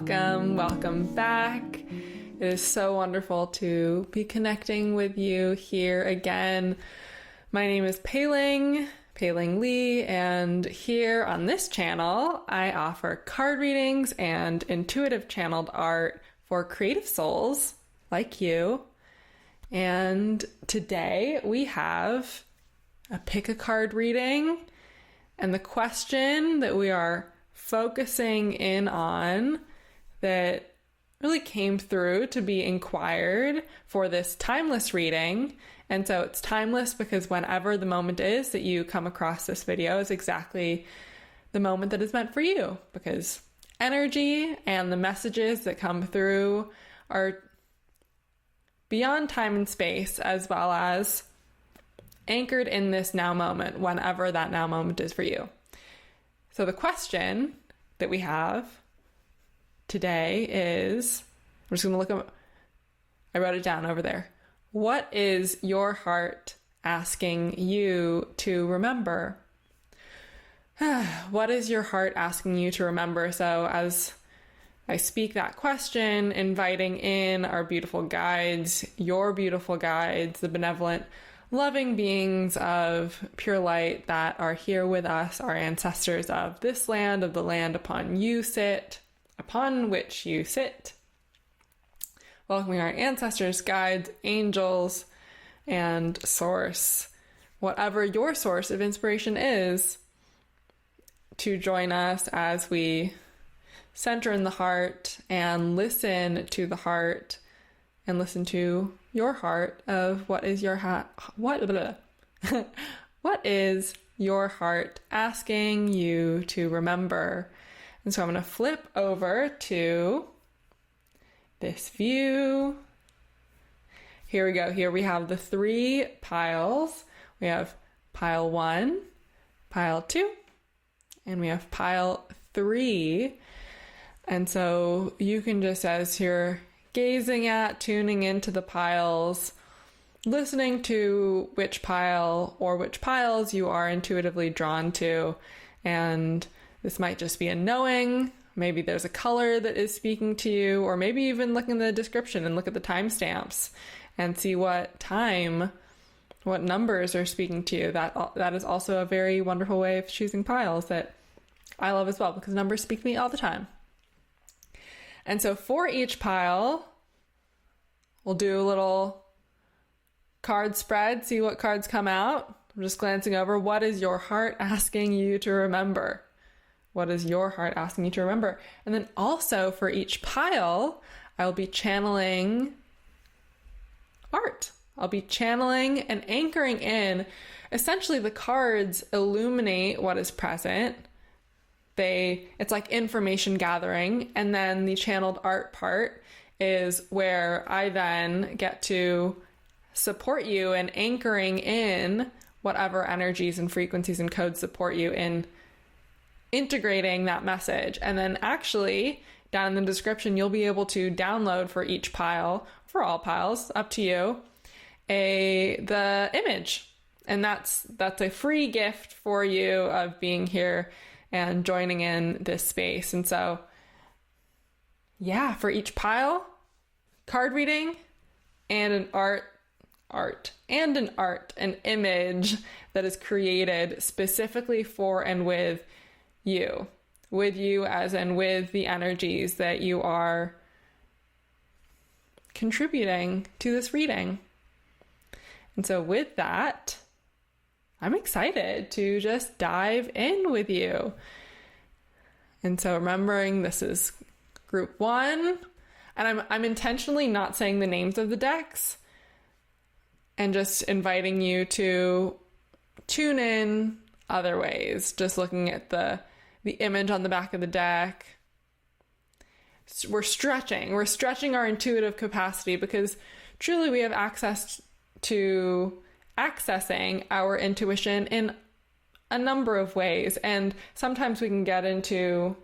welcome back. It is so wonderful to be connecting with you here again. My name is Pei-Ling Lee, and here on this channel, I offer card readings and intuitive channeled art for creative souls like you. And today we have a pick a card reading, and the question that we are focusing in on that really came through to be inquired for this timeless reading. And so it's timeless because whenever the moment is that you come across this video is exactly the moment that is meant for you, because energy and the messages that come through are beyond time and space, as well as anchored in this now moment, whenever that now moment is for you. So the question that we have today is, I'm just going to look up, I wrote it down over there. What is your heart asking you to remember? What is your heart asking you to remember? So as I speak that question, inviting in our beautiful guides, your beautiful guides, the benevolent, loving beings of pure light that are here with us, our ancestors of this land, of the land upon which you sit. Welcoming our ancestors, guides, angels, and source, whatever your source of inspiration is, to join us as we center in the heart and listen to the heart and listen to your heart of what is your what is your heart asking you to remember. And so I'm going to flip over to this view. Here we go. Here we have the 3 piles. We have pile 1, pile 2, and we have pile 3. And so you can just, as you're gazing at, tuning into the piles, listening to which pile or which piles you are intuitively drawn to. And this might just be a knowing. Maybe there's a color that is speaking to you, or maybe even look in the description and look at the timestamps and see what numbers are speaking to you. That is also a very wonderful way of choosing piles that I love as well, because numbers speak to me all the time. And so for each pile, we'll do a little card spread, see what cards come out. I'm just glancing over. What is your heart asking you to remember? What is your heart asking you to remember? And then also for each pile, I'll be channeling art. I'll be channeling and anchoring in. Essentially, the cards illuminate what is present. It's like information gathering, and then the channeled art part is where I then get to support you in anchoring in whatever energies and frequencies and codes support you in integrating that message. And then actually down in the description, you'll be able to download for each pile, for all piles, up to you, the image. And that's a free gift for you of being here and joining in this space. And so, yeah, for each pile, card reading and an an image that is created specifically for and with you as in with the energies that you are contributing to this reading. And so with that, I'm excited to just dive in with you. And so remembering this is group 1, and I'm intentionally not saying the names of the decks and just inviting you to tune in other ways, just looking at the image on the back of the deck. We're stretching our intuitive capacity, because truly we have access to accessing our intuition in a number of ways. And sometimes we can get into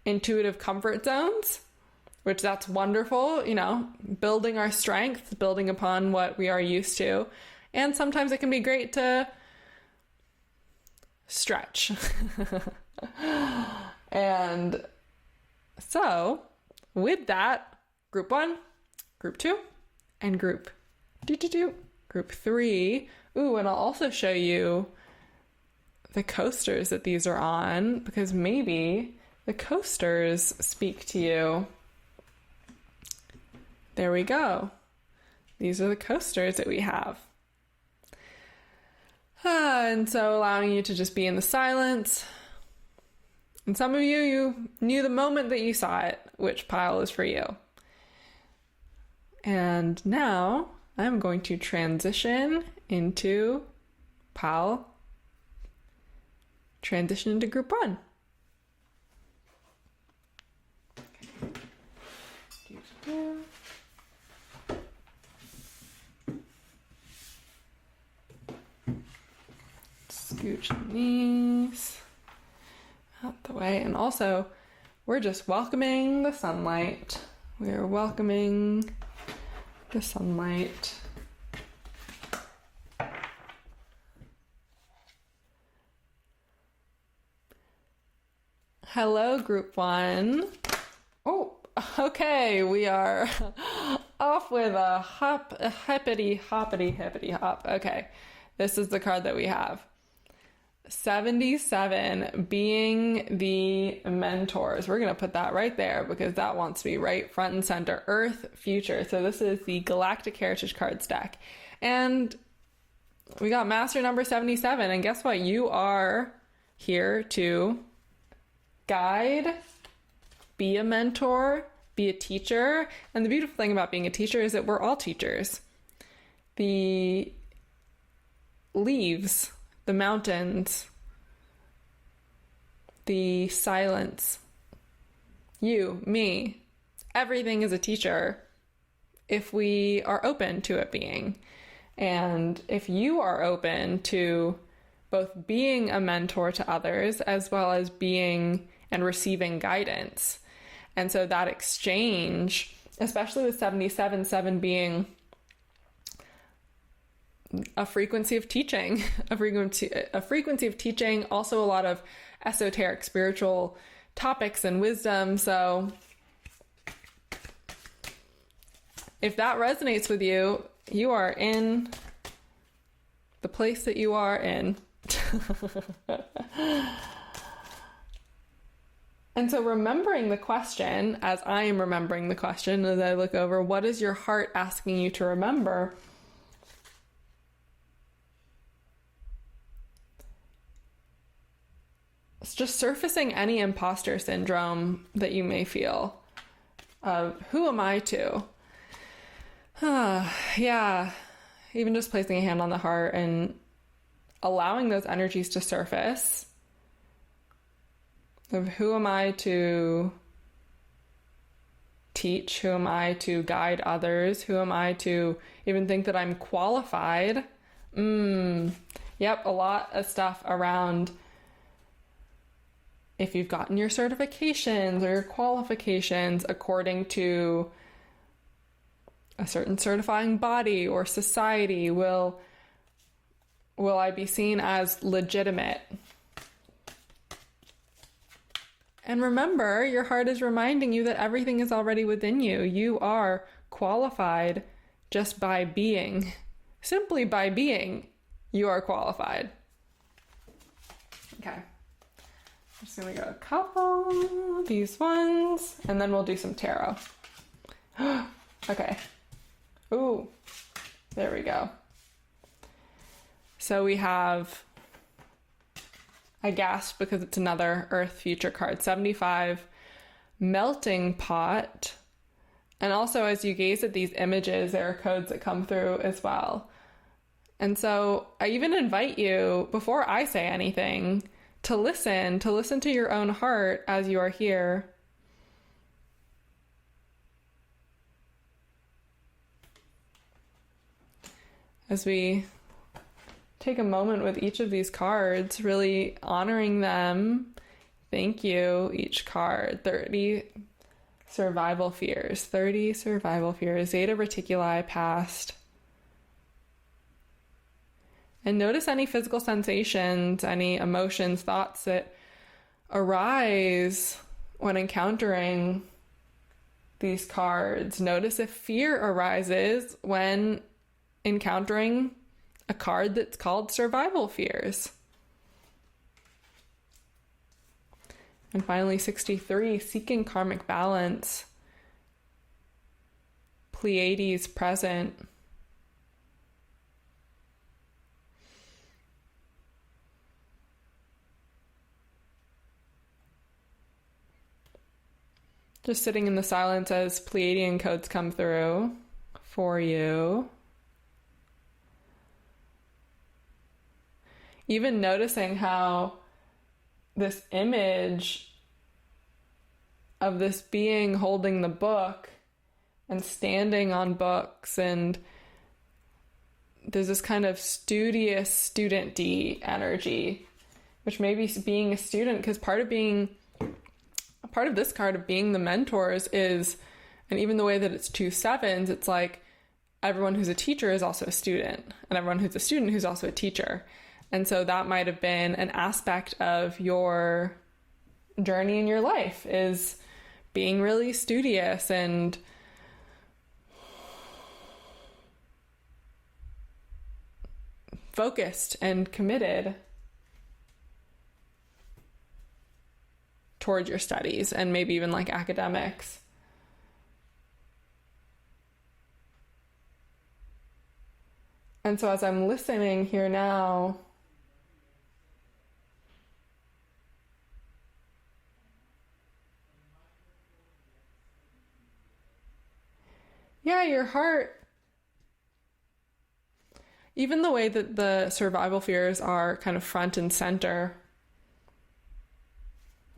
intuitive comfort zones, which that's wonderful, building our strength, building upon what we are used to. And sometimes it can be great to stretch. And so with that, group 1, group 2, and group 3. Ooh, and I'll also show you the coasters that these are on, because maybe the coasters speak to you. There we go. These are the coasters that we have. And so allowing you to just be in the silence. And some of you knew the moment that you saw it, which pile is for you. And now I'm going to transition into group 1. Scooch these out the way. And also, we're just welcoming the sunlight. We're welcoming the sunlight. Hello, group 1. Oh, okay, we are off with a hippity hop. Okay, this is the card that we have. 77 being the mentors. We're going to put that right there because that wants to be right front and center. Earth, future. So this is the Galactic Heritage Cards deck. And we got master number 77. And guess what? You are here to guide, be a mentor, be a teacher. And the beautiful thing about being a teacher is that we're all teachers. The leaves, the mountains, the silence, you, me, everything is a teacher if we are open to it being. And if you are open to both being a mentor to others as well as being and receiving guidance. And so that exchange, especially with 77 being a frequency of teaching, a frequency of teaching, also a lot of esoteric spiritual topics and wisdom. So if that resonates with you, you are in the place that you are in. And so remembering the question, as I am remembering the question, as I look over, what is your heart asking you to remember? It's just surfacing any imposter syndrome that you may feel of who am I to? Yeah, even just placing a hand on the heart and allowing those energies to surface of who am I to teach? Who am I to guide others? Who am I to even think that I'm qualified? Yep, a lot of stuff around if you've gotten your certifications or your qualifications according to a certain certifying body or society, will I be seen as legitimate? And remember, your heart is reminding you that everything is already within you. You are qualified just by being. Simply by being, you are qualified. Okay. I'm just going to go a couple of these ones, and then we'll do some tarot. Okay. Ooh, there we go. So we have, I gasped because it's another Earth Future card, 75, Melting Pot. And also as you gaze at these images, there are codes that come through as well. And so I even invite you, before I say anything, to listen to your own heart as you are here. As we take a moment with each of these cards, really honoring them. Thank you, each card. 30 survival fears. 30 survival fears. Zeta Reticuli past. And notice any physical sensations, any emotions, thoughts that arise when encountering these cards. Notice if fear arises when encountering a card that's called survival fears. And finally, 63, seeking karmic balance. Pleiades present. Just sitting in the silence as Pleiadian codes come through for you. Even noticing how this image of this being holding the book and standing on books, and there's this kind of studious student-y energy, which may be being a student, because part of this card of being the mentors is, and even the way that it's 2 sevens, it's like everyone who's a teacher is also a student, and everyone who's a student who's also a teacher. And so that might have been an aspect of your journey in your life, is being really studious and focused and committed towards your studies, and maybe even like academics. And so as I'm listening here now, yeah, your heart, even the way that the survival fears are kind of front and center,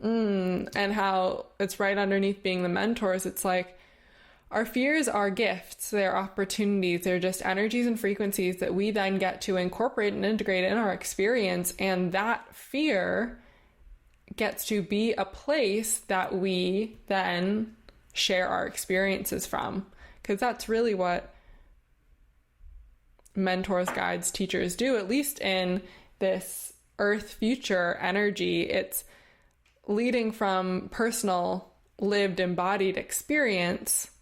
and how it's right underneath being the mentors, it's like our fears are gifts, they're opportunities, they're just energies and frequencies that we then get to incorporate and integrate in our experience, and that fear gets to be a place that we then share our experiences from. Because that's really what mentors, guides, teachers do, at least in this earth future energy. It's leading from personal, lived, embodied experience.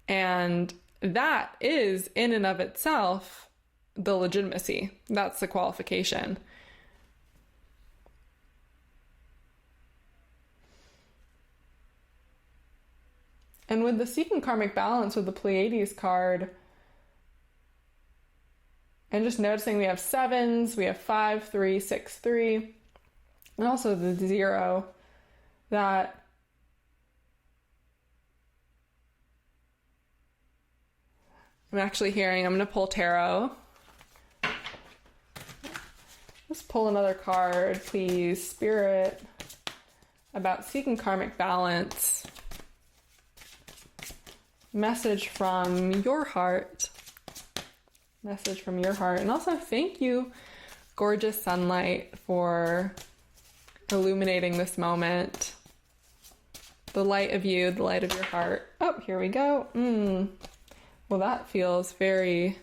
And that is, in and of itself, the legitimacy. That's the qualification. And with the seeking karmic balance with the Pleiades card, and just noticing we have 7s, we have 5, 3, 6, 3, and also the 0, that I'm actually hearing, I'm going to pull tarot. Let's pull another card, please, Spirit, about seeking karmic balance. Message from your heart. Message from your heart. And also thank you, gorgeous sunlight, for illuminating this moment. The light of you, the light of your heart. Oh, here we go. Well, that feels very...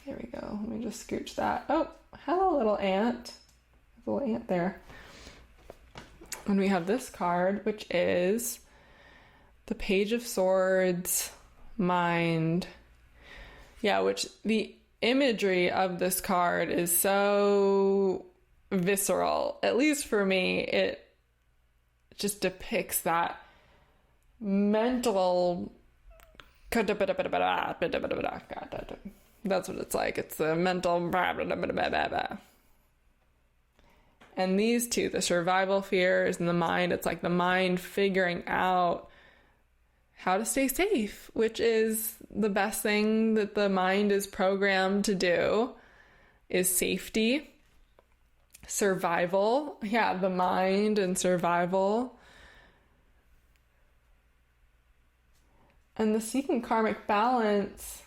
Here we go. Let me just scooch that. Oh, hello, little ant. There's a little ant there. And we have this card, which is the Page of Swords, Mind. Yeah, which the imagery of this card is so visceral. At least for me, it just depicts that mental... That's what it's like. It's the mental... And these two, the survival fears and the mind, it's like the mind figuring out how to stay safe, which is the best thing that the mind is programmed to do, is safety, survival. Yeah, the mind and survival. And the seeking karmic balance.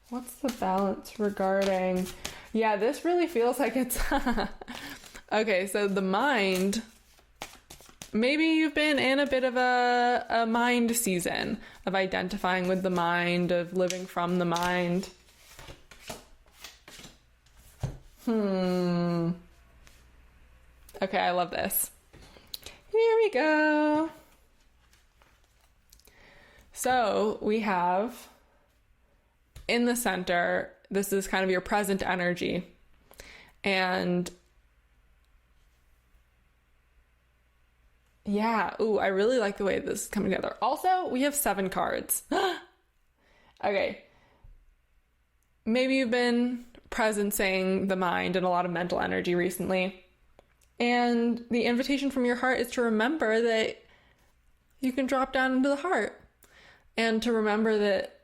What's the balance regarding? Yeah, this really feels like it's... Okay, so the mind, maybe you've been in a bit of a mind season of identifying with the mind, of living from the mind. Okay, I love this. Here we go. So we have in the center, this is kind of your present energy. And yeah, ooh, I really like the way this is coming together. Also, we have 7 cards. Okay. Maybe you've been presencing the mind and a lot of mental energy recently. And the invitation from your heart is to remember that you can drop down into the heart. And to remember that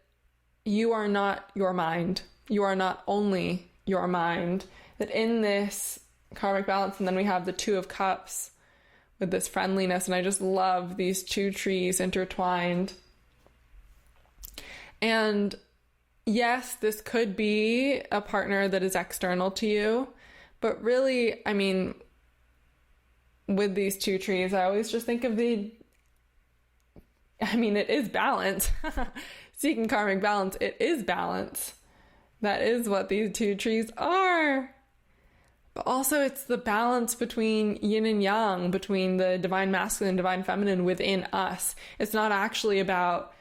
you are not your mind. You are not only your mind. That in this karmic balance, and then we have the 2 of Cups with this friendliness, and I just love these 2 trees intertwined. And yes, this could be a partner that is external to you, but really, I mean, with these 2 trees, I always just think of it is balance. Seeking karmic balance, it is balance. That is what these 2 trees are. But also it's the balance between yin and yang, between the divine masculine and divine feminine within us. It's not actually about,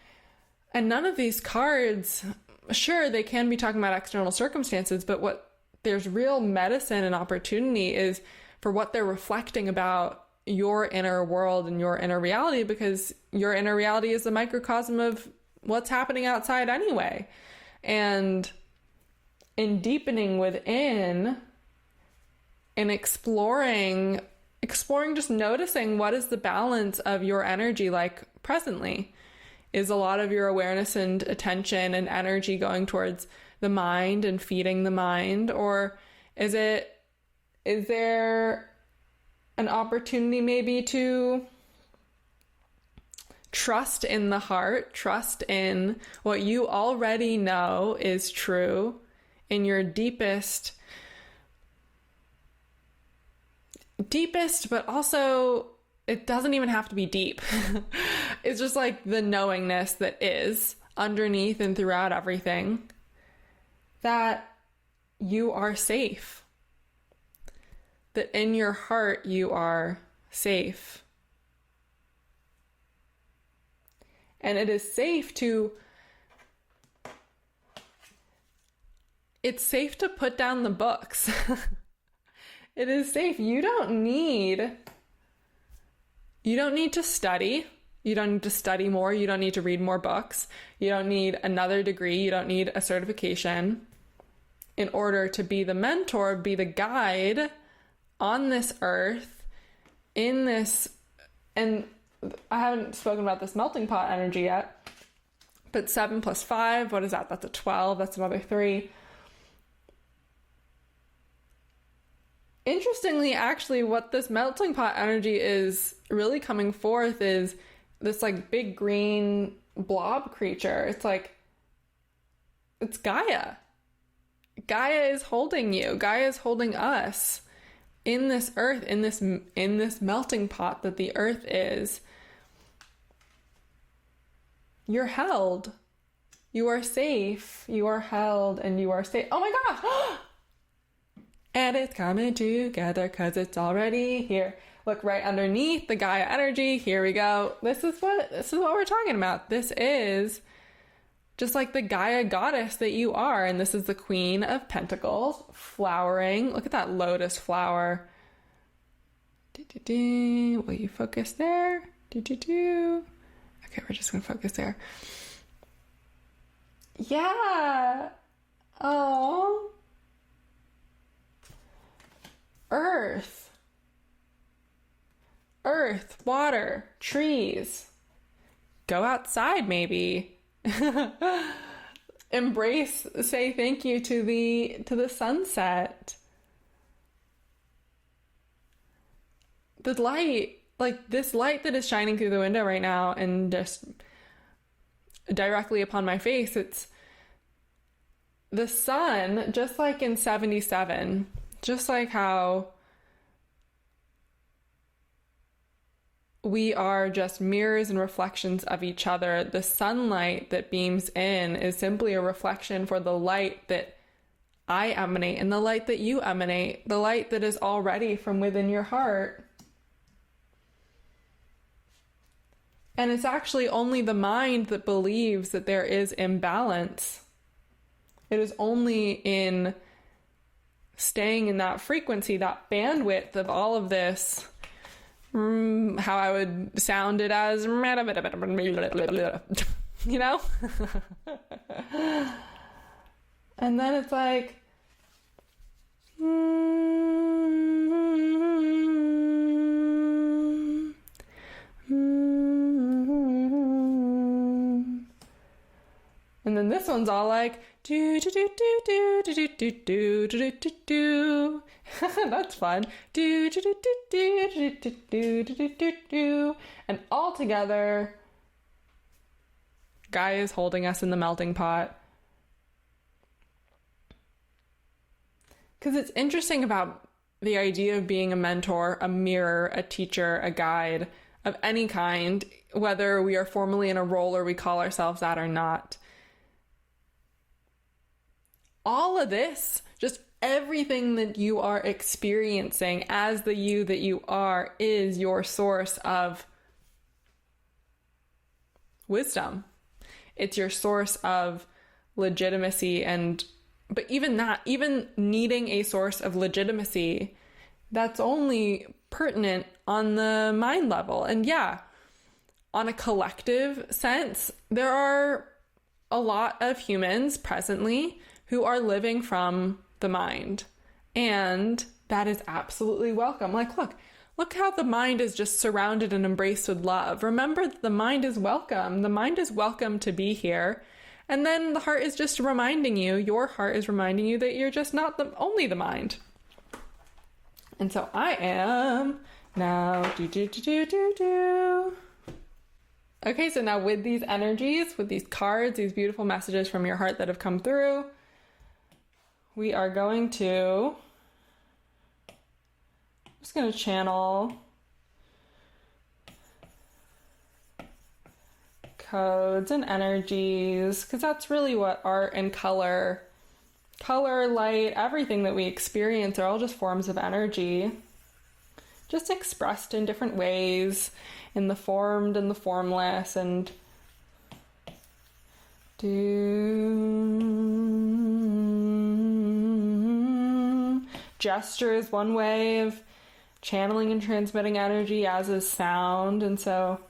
and none of these cards, sure, they can be talking about external circumstances, but what there's real medicine and opportunity is for what they're reflecting about your inner world and your inner reality, because your inner reality is the microcosm of what's happening outside anyway. And in deepening within and exploring, just noticing what is the balance of your energy like presently. Is a lot of your awareness and attention and energy going towards the mind and feeding the mind? Or is there an opportunity maybe to trust in the heart, trust in what you already know is true in your deepest, but also it doesn't even have to be deep. It's just like the knowingness that is underneath and throughout everything, that you are safe. That in your heart you are safe. And it is safe to, it's safe to put down the books. It is safe. You don't need to study. You don't need to study more. You don't need to read more books. You don't need another degree. You don't need a certification in order to be the mentor, be the guide on this earth, in this, and I haven't spoken about this melting pot energy yet, but 7 plus 5, what is that? That's a 12. That's another 3. Interestingly, actually, what this melting pot energy is really coming forth is this like big green blob creature. It's like, it's Gaia. Gaia is holding you. Gaia is holding us in this earth, in this melting pot that the earth is. You're held. You are safe. You are held and you are safe. Oh my gosh! And it's coming together because it's already here. Look right underneath the Gaia energy. Here we go. This is what we're talking about. This is just like the Gaia goddess that you are. And this is the Queen of Pentacles flowering. Look at that lotus flower. Will you focus there? Okay, we're just going to focus there. Yeah. Oh. Earth, water, trees. Go outside maybe. Embrace, say thank you to the sunset. The light, like this light that is shining through the window right now and just directly upon my face, it's the sun, just like in 77. Just like how we are just mirrors and reflections of each other, the sunlight that beams in is simply a reflection for the light that I emanate and the light that you emanate, the light that is already from within your heart. And it's actually only the mind that believes that there is imbalance. It is only in staying in that frequency, that bandwidth of all of this, how I would sound it as, you know? And then it's like, and then this one's all like do do do do do do do do do do do. That's fun. Do do do do do do do do do do. And all together, Gaia is holding us in the melting pot. Because it's interesting about the idea of being a mentor, a mirror, a teacher, a guide of any kind, whether we are formally in a role or we call ourselves that or not. All of this, just everything that you are experiencing as the you that you are, is your source of wisdom. It's your source of legitimacy. But even that, even needing a source of legitimacy, that's only pertinent on the mind level. And yeah, on a collective sense, there are a lot of humans presently who are living from the mind. And that is absolutely welcome. Like, look how the mind is just surrounded and embraced with love. Remember that the mind is welcome. The mind is welcome to be here. And then the heart is just reminding you, your heart is reminding you that you're just not only the mind. And so I am now Okay, so now with these energies, with these cards, these beautiful messages from your heart that have come through, we are going to, I'm just going to channel codes and energies, because that's really what art and color, light, everything that we experience are all just forms of energy, just expressed in different ways, in the formed and the formless. And gesture is one way of channeling and transmitting energy, as is sound. And so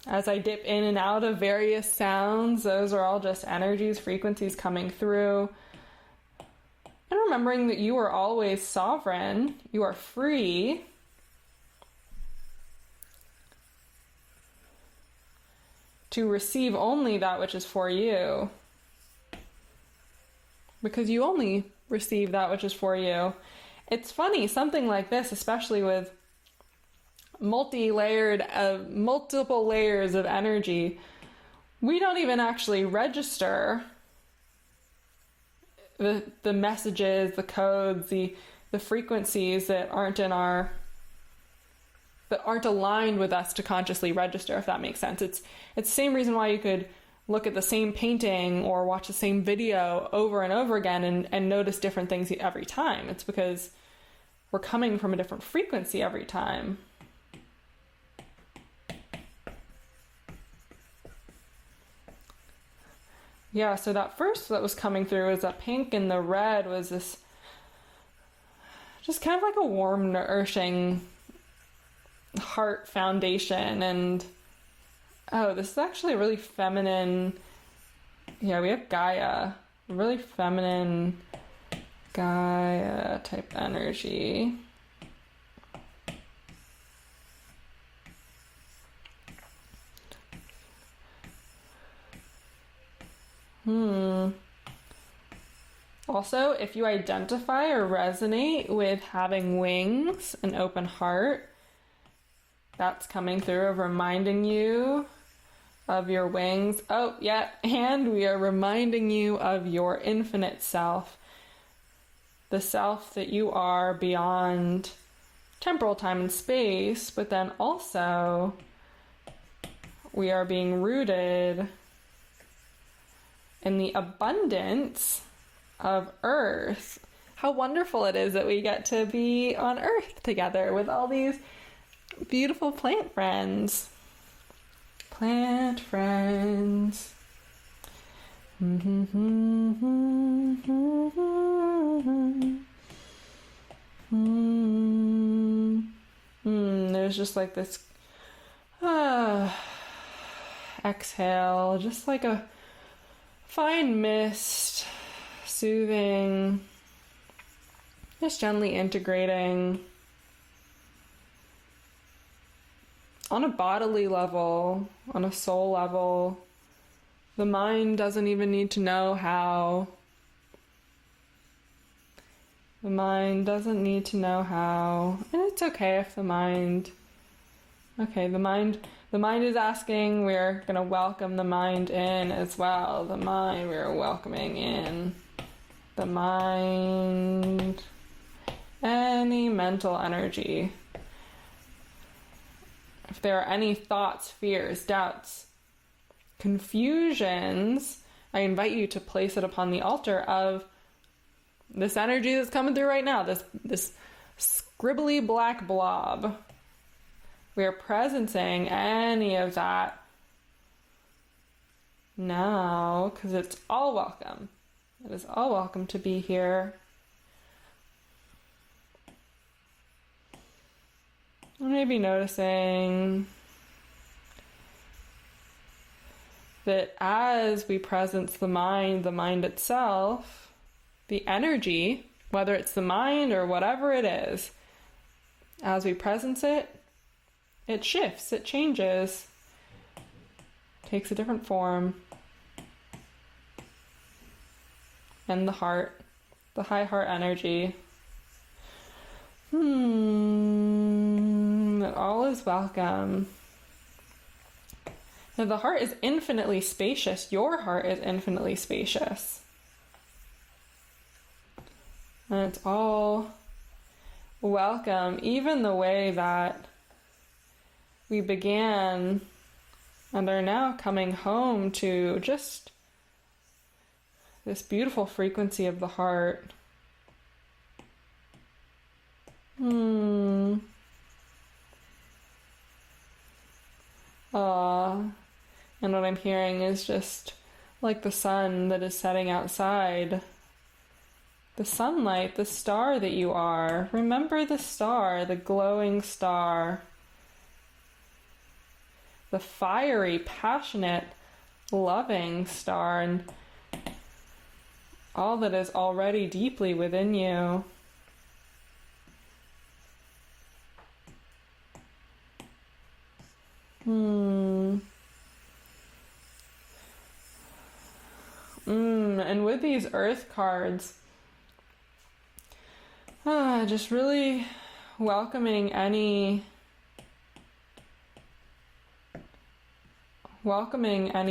as I dip in and out of various sounds, those are all just energies, frequencies coming through. And remembering that you are always sovereign, you are free to receive only that which is for you. Because you only receive that which is for you. It's funny, something like this, especially with multiple layers of energy, we don't even actually register the messages, the codes, the frequencies that aren't aligned with us to consciously register, if that makes sense. It's the same reason why you could look at the same painting or watch the same video over and over again and notice different things every time. It's because we're coming from a different frequency every time. Yeah, so that first that was coming through is that pink, and the red was this just kind of like a warm, nourishing heart foundation. And oh, this is actually a really feminine, yeah, we have Gaia, really feminine Gaia type energy. Also, if you identify or resonate with having wings, an open heart, that's coming through of reminding you of your wings. Oh, yeah, and we are reminding you of your infinite self, the self that you are beyond temporal time and space, but then also we are being rooted in the abundance of Earth. How wonderful it is that we get to be on Earth together with all these beautiful plant friends. plant friends. There's just like this exhale, just like a fine mist, soothing, just gently integrating on a bodily level, on a soul level. The mind doesn't even need to know how. The mind doesn't need to know how. And it's okay if the mind is asking. We're going to welcome the mind in as well. We're welcoming in the mind, any mental energy. If there are any thoughts, fears, doubts, confusions, I invite you to place it upon the altar of this energy that's coming through right now, this scribbly black blob. We are presencing any of that now, because it's all welcome. It is all welcome to be here. Maybe noticing that as we presence the mind itself, the energy, whether it's the mind or whatever it is, as we presence it, it shifts, it changes, takes a different form. And the heart, the high heart energy, that all is welcome. Now, the heart is infinitely spacious. Your heart is infinitely spacious. And it's all welcome, even the way that we began and are now coming home to just this beautiful frequency of the heart. And what I'm hearing is just like the sun that is setting outside. The sunlight, the star that you are. Remember the star, the glowing star. The fiery, passionate, loving star, and all that is already deeply within you. And with these earth cards, just really welcoming any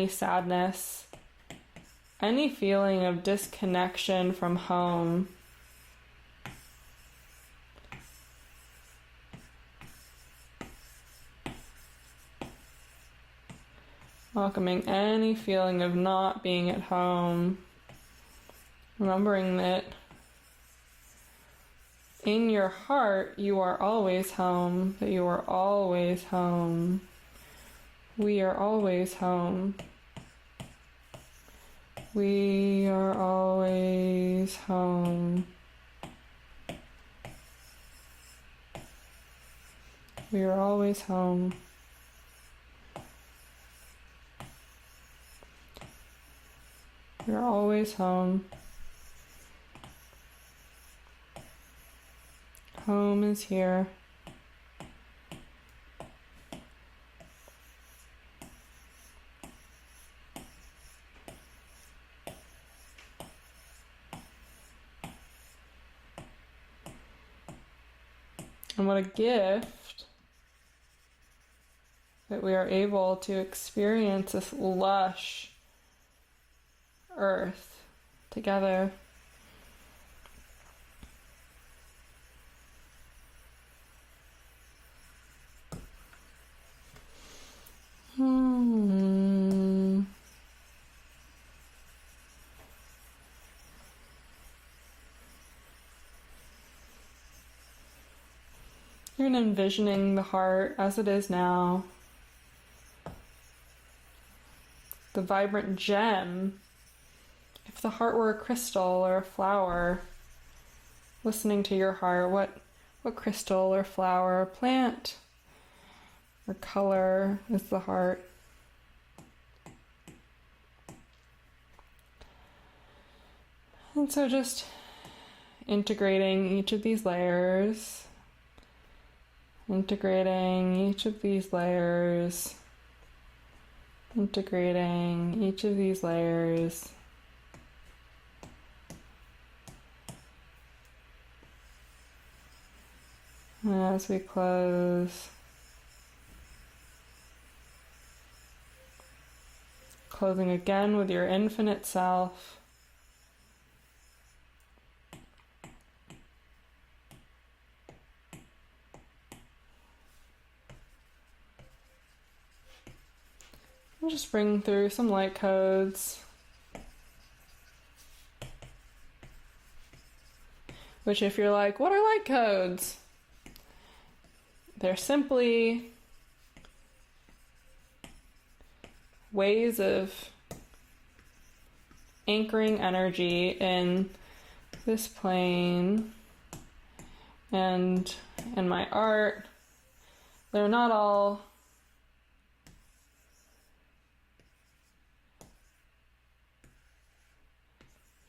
sadness, any feeling of disconnection from home. Welcoming any feeling of not being at home. Remembering that in your heart you are always home, that you are always home. We are always home. We are always home. We are always home. We are always home. Home is here. And what a gift that we are able to experience this lush earth together. You're envisioning the heart as it is now, the vibrant gem. If the heart were a crystal or a flower, listening to your heart, what crystal or flower or plant or color is the heart? And so just integrating each of these layers, integrating each of these layers, integrating each of these layers. And as we close, closing again with your infinite self. And just bring through some light codes, which if you're like, what are light codes? They're simply ways of anchoring energy in this plane and in my art. They're not all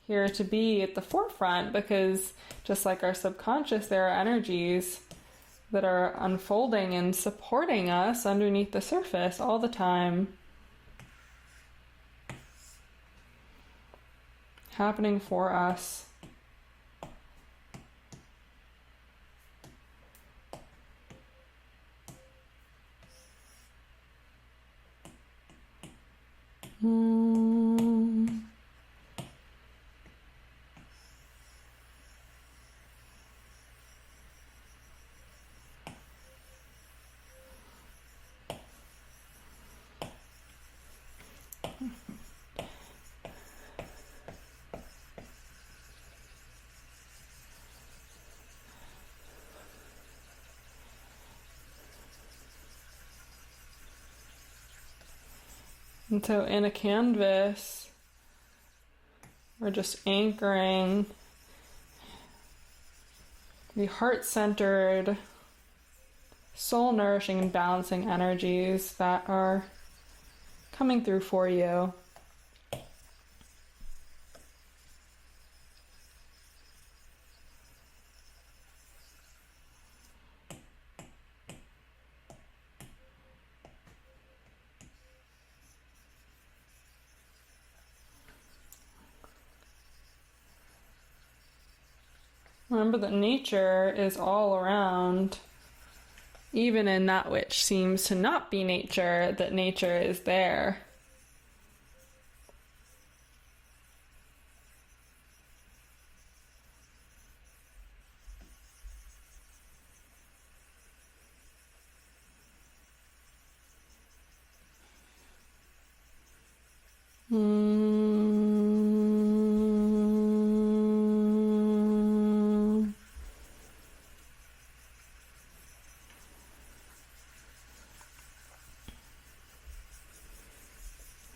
here to be at the forefront, because just like our subconscious, there are energies that are unfolding and supporting us underneath the surface all the time, happening for us. And so in a canvas, we're just anchoring the heart-centered, soul-nourishing and balancing energies that are coming through for you. Remember that nature is all around, even in that which seems to not be nature, that nature is there.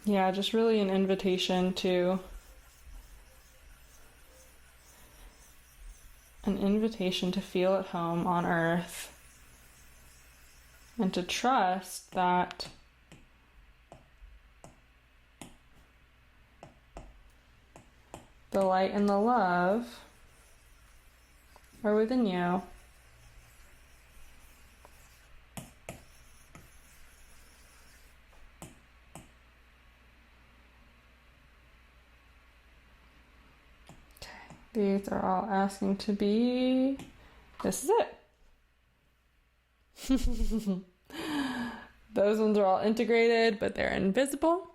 Yeah, just really an invitation to feel at home on Earth and to trust that the light and the love are within you. These are all asking to be, this is it. Those ones are all integrated, but they're invisible.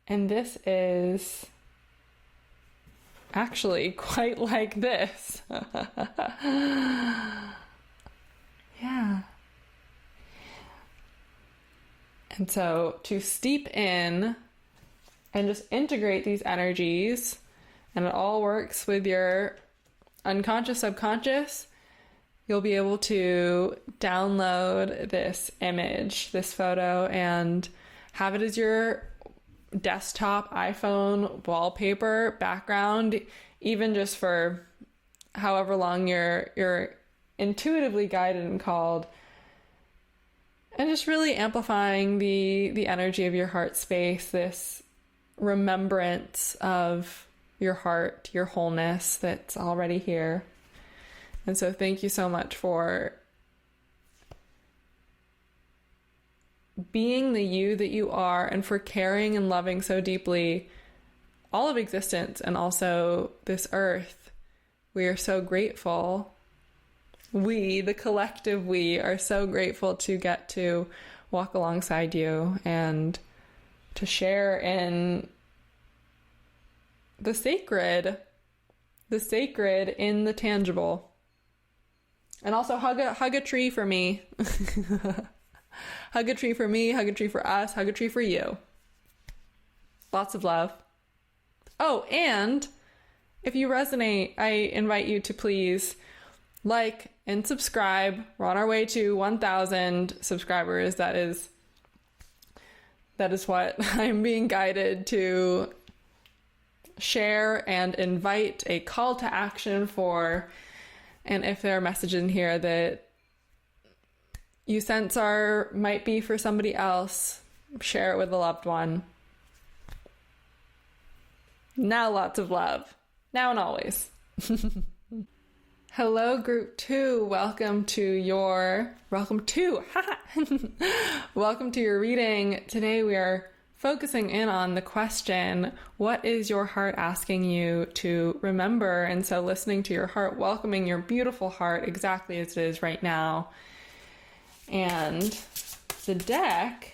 And this is actually quite like this. Yeah. And so to steep in and just integrate these energies, and it all works with your unconscious, subconscious, you'll be able to download this image, this photo, and have it as your desktop iPhone wallpaper background, even just for however long you're intuitively guided and called, and just really amplifying the energy of your heart space, this remembrance of your heart, your wholeness that's already here. And so thank you so much for being the you that you are, and for caring and loving so deeply all of existence and also this earth. We are so grateful. We, the collective we, are so grateful to get to walk alongside you and to share in the sacred in the tangible. And also hug a tree for me. Hug a tree for me, hug a tree for us, hug a tree for you. Lots of love. Oh, and if you resonate, I invite you to please like and subscribe. We're on our way to 1,000 subscribers. That is what I'm being guided to share and invite a call to action for. And if there are messages in here that you sense might be for somebody else, share it with a loved one. Now lots of love. Now and always. Hello, group 2. Welcome to your reading. Today we are focusing in on the question, what is your heart asking you to remember? And so listening to your heart, welcoming your beautiful heart exactly as it is right now. And the deck,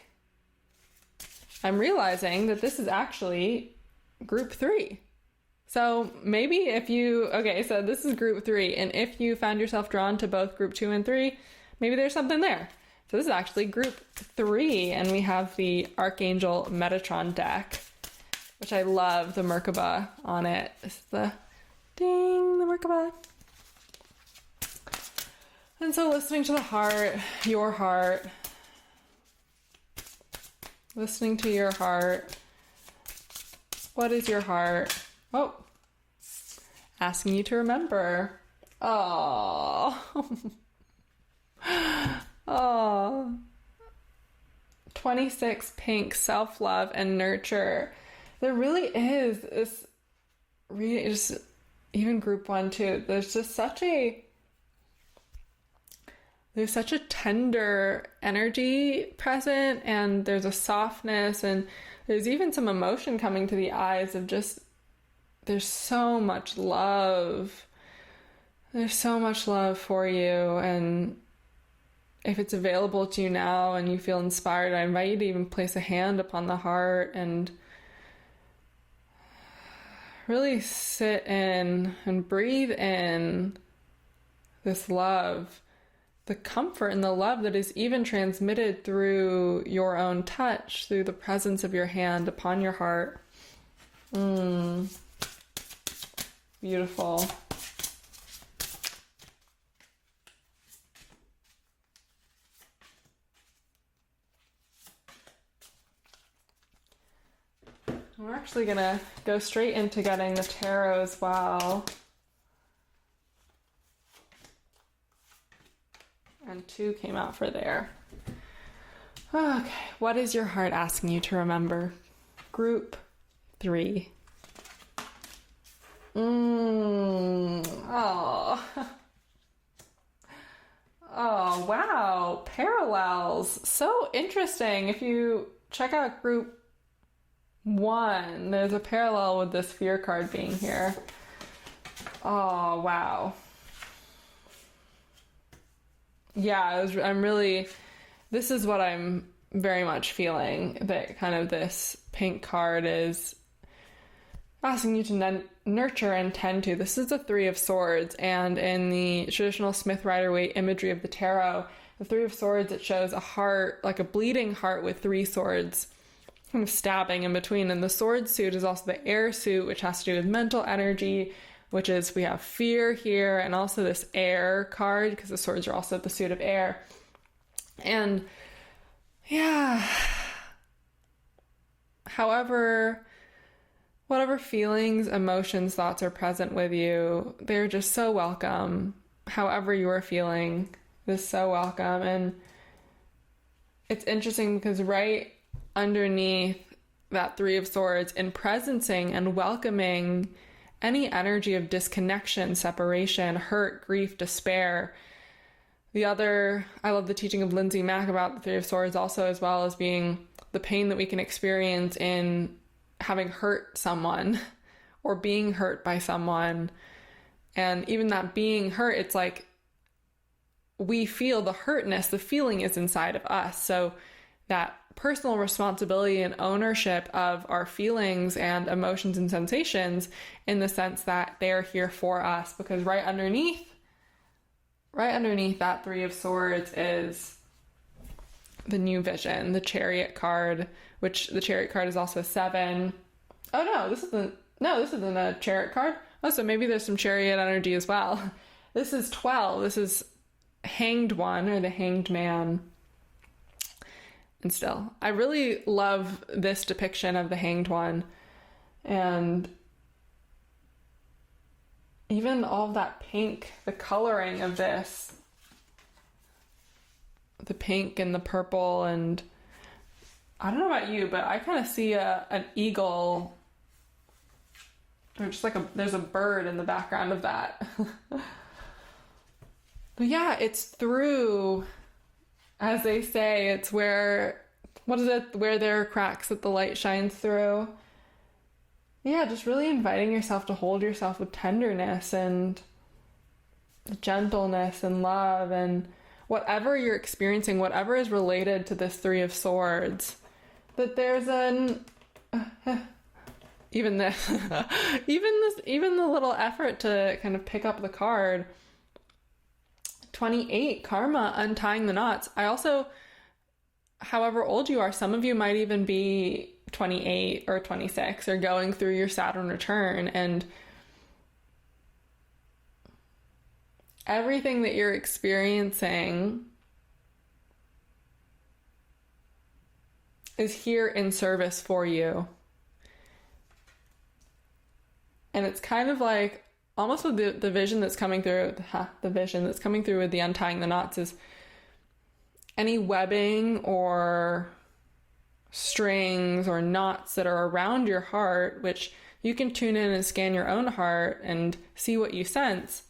I'm realizing that this is actually group 3. So maybe so this is group 3, and if you found yourself drawn to both group 2 and 3, maybe there's something there. So this is actually group 3, and we have the Archangel Metatron deck, which I love, the Merkaba on it. This is the Merkaba. And so listening to the heart, your heart, listening to your heart. What is your heart? Oh, asking you to remember. Oh, 26 pink, self-love and nurture. There really is this, just even group 1 too. There's such a tender energy present, and there's a softness, and there's even some emotion coming to the eyes of just, there's so much love. There's so much love for you. And if it's available to you now and you feel inspired, I invite you to even place a hand upon the heart and really sit in and breathe in this love, the comfort and the love that is even transmitted through your own touch, through the presence of your hand upon your heart. Beautiful. We're actually going to go straight into getting the tarot as well. And 2 came out for there. Okay, what is your heart asking you to remember? Group 3. Oh, wow. Parallels. So interesting. If you check out group 1, there's a parallel with this fear card being here. Oh, wow. Yeah, this is what I'm very much feeling, that kind of this pink card is asking you to nurture and tend to. This is the 3 of Swords, and in the traditional Smith-Rider-Waite imagery of the tarot, the 3 of Swords, it shows a heart, like a bleeding heart with 3 swords kind of stabbing in between. And the sword suit is also the air suit, which has to do with mental energy, which is, we have fear here, and also this air card, because the swords are also the suit of air. And yeah, however, whatever feelings, emotions, thoughts are present with you, they're just so welcome. However you are feeling is so welcome. And it's interesting because right underneath that Three of Swords, in presencing and welcoming any energy of disconnection, separation, hurt, grief, despair. I love the teaching of Lindsay Mack about the Three of Swords also, as well as being the pain that we can experience in having hurt someone or being hurt by someone. And even that being hurt, it's like we feel the hurtness, the feeling is inside of us. So that personal responsibility and ownership of our feelings and emotions and sensations, in the sense that they're here for us, because right underneath that Three of Swords is the new vision, the Chariot card, which the Chariot card is also a 7. Oh no, this isn't a Chariot card. Oh, so maybe there's some Chariot energy as well. This is 12. This is Hanged One, or the Hanged Man. And still, I really love this depiction of the Hanged One. And even all of that pink, the coloring of this, the pink and the purple, and I don't know about you, but I kind of see an eagle, or just like there's a bird in the background of that. But yeah, it's through, as they say, it's where there are cracks that the light shines through. Yeah, just really inviting yourself to hold yourself with tenderness and gentleness and love, and whatever you're experiencing, whatever is related to this Three of Swords, that there's even the little effort to kind of pick up the card. 28, Karma, untying the knots. I also, however old you are, some of you might even be 28 or 26 or going through your Saturn return, and everything that you're experiencing is here in service for you. And it's kind of like almost with the vision that's coming through, the vision that's coming through with the untying the knots is any webbing or strings or knots that are around your heart, which you can tune in and scan your own heart and see what you sense.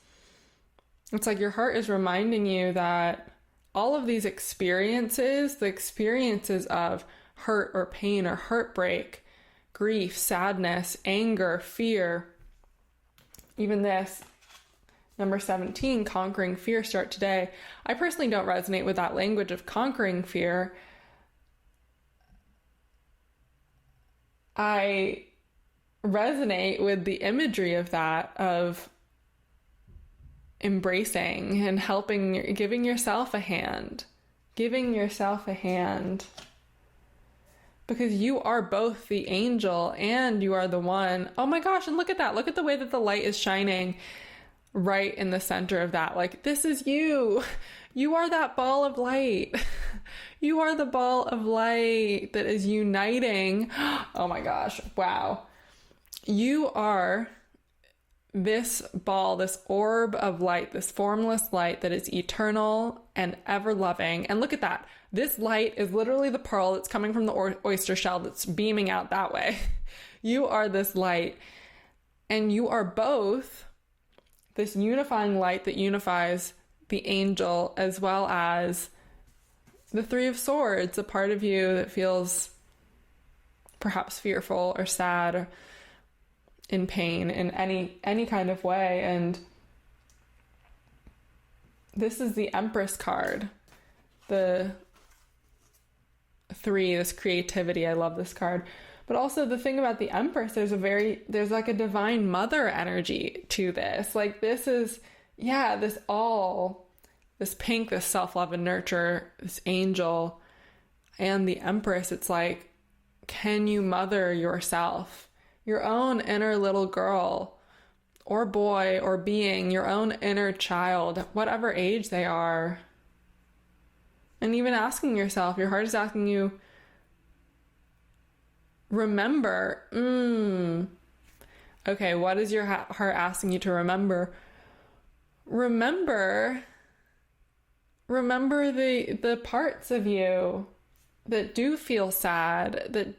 It's like your heart is reminding you that all of these experiences, the experiences of hurt or pain or heartbreak, grief, sadness, anger, fear, even this, number 17, conquering fear, start today. I personally don't resonate with that language of conquering fear. I resonate with the imagery of that, of embracing and helping, giving yourself a hand. Because you are both the angel and you are the one. Oh my gosh, and look at that. Look at the way that the light is shining right in the center of that. Like, this is you. You are that ball of light. You are the ball of light that is uniting. Oh my gosh. Wow. You are this ball, this orb of light, this formless light that is eternal and ever loving. And look at that. This light is literally the pearl that's coming from the oyster shell that's beaming out that way. You are this light, and you are both this unifying light that unifies the angel as well as the Three of Swords, a part of you that feels perhaps fearful or sad or in pain in any kind of way. And this is the Empress card, the 3, this creativity. I love this card. But also the thing about the Empress, there's like a divine mother energy to this. Like, this is, this pink, this self-love and nurture, this angel, and the Empress. It's like, can you mother yourself, your own inner little girl or boy or being, your own inner child, whatever age they are? And even asking yourself, your heart is asking you, remember. Okay, what is your heart asking you to remember? Remember the parts of you that do feel sad, that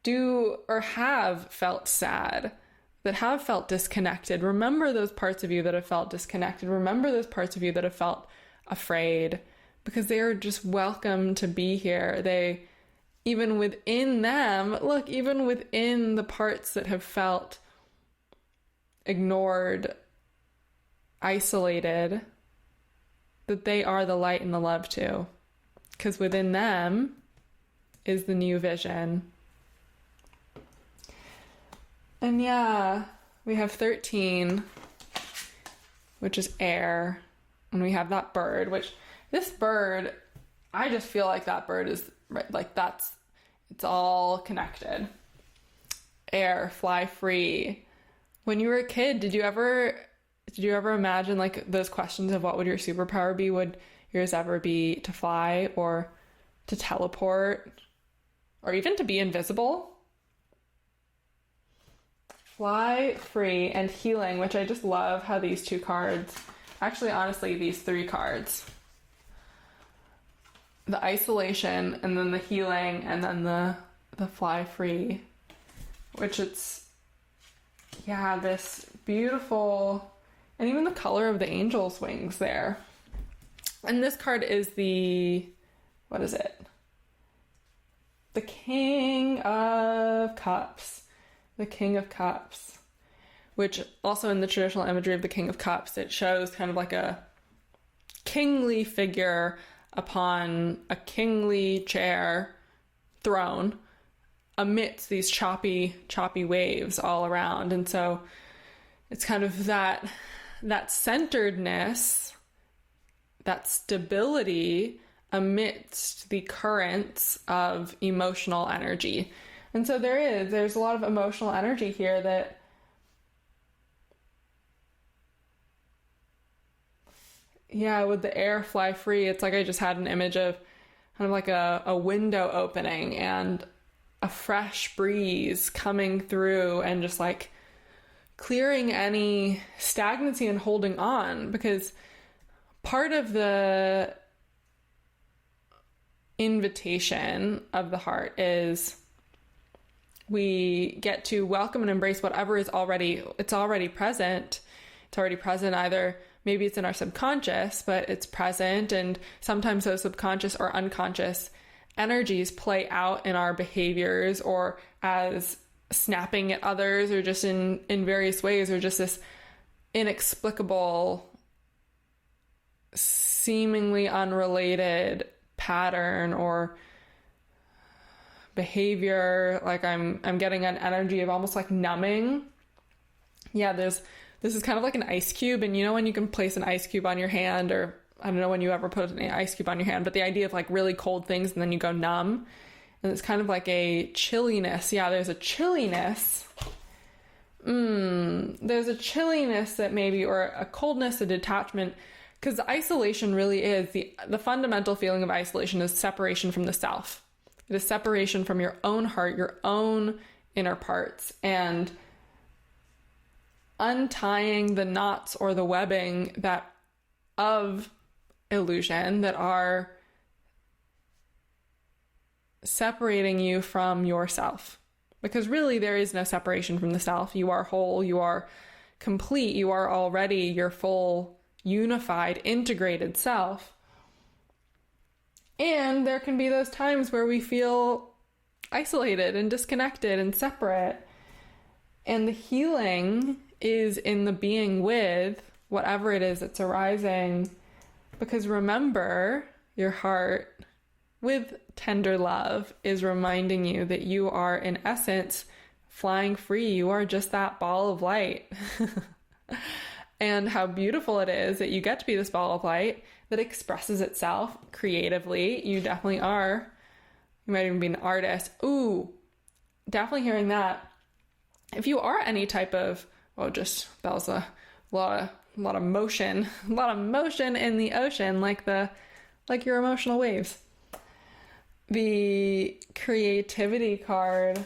do or have felt sad, that have felt disconnected. Remember those parts of you that have felt disconnected. Remember those parts of you that have felt afraid, because they are just welcome to be here. They, even within them, look, even within the parts that have felt ignored, isolated, that they are the light and the love too. Because within them is the new vision. And yeah, we have 13, which is air. And we have that bird, which this bird, I just feel like that bird is like it's all connected. Air, fly free. When you were a kid, did you ever imagine like those questions of what would your superpower be? Would yours ever be to fly or to teleport or even to be invisible? Fly, free, and healing, which I just love how these two cards, actually, honestly, these three cards, the isolation and then the healing and then the fly free, which it's, yeah, this beautiful, and even the color of the angel's wings there. And this card is what is it? The King of Cups. The King of Cups, which also in the traditional imagery of the King of Cups, it shows kind of like a kingly figure upon a kingly throne amidst these choppy waves all around. And so it's kind of that centeredness, that stability amidst the currents of emotional energy. And so there's a lot of emotional energy here that with the air, fly free, it's like I just had an image of kind of like a window opening and a fresh breeze coming through and just like clearing any stagnancy and holding on, because part of the invitation of the heart is we get to welcome and embrace whatever is already present. It's already present, either maybe it's in our subconscious, but it's present, and sometimes those subconscious or unconscious energies play out in our behaviors or as snapping at others or just in various ways, or just this inexplicable, seemingly unrelated pattern or behavior. Like I'm getting an energy of almost like numbing. Yeah, this is kind of like an ice cube, and you know when you can place an ice cube on your hand, or I don't know when you ever put an ice cube on your hand, but the idea of like really cold things and then you go numb, and it's kind of like a chilliness. Yeah, there's a chilliness. There's a chilliness that maybe, or a coldness, a detachment, because the isolation really is the fundamental feeling of isolation is separation from the self. It is separation from your own heart, your own inner parts, and untying the knots or the webbing that of illusion that are separating you from yourself. Because really there is no separation from the self. You are whole, you are complete, you are already your full, unified, integrated self. And there can be those times where we feel isolated and disconnected and separate. And the healing is in the being with whatever it is that's arising. Because remember, your heart, with tender love, is reminding you that you are, in essence, flying free. You are just that ball of light. And how beautiful it is that you get to be this ball of light that expresses itself creatively. You definitely are. You might even be an artist. Ooh, definitely hearing that. If you are any type of, that was a lot of motion, a lot of motion in the ocean, like your emotional waves. the creativity card,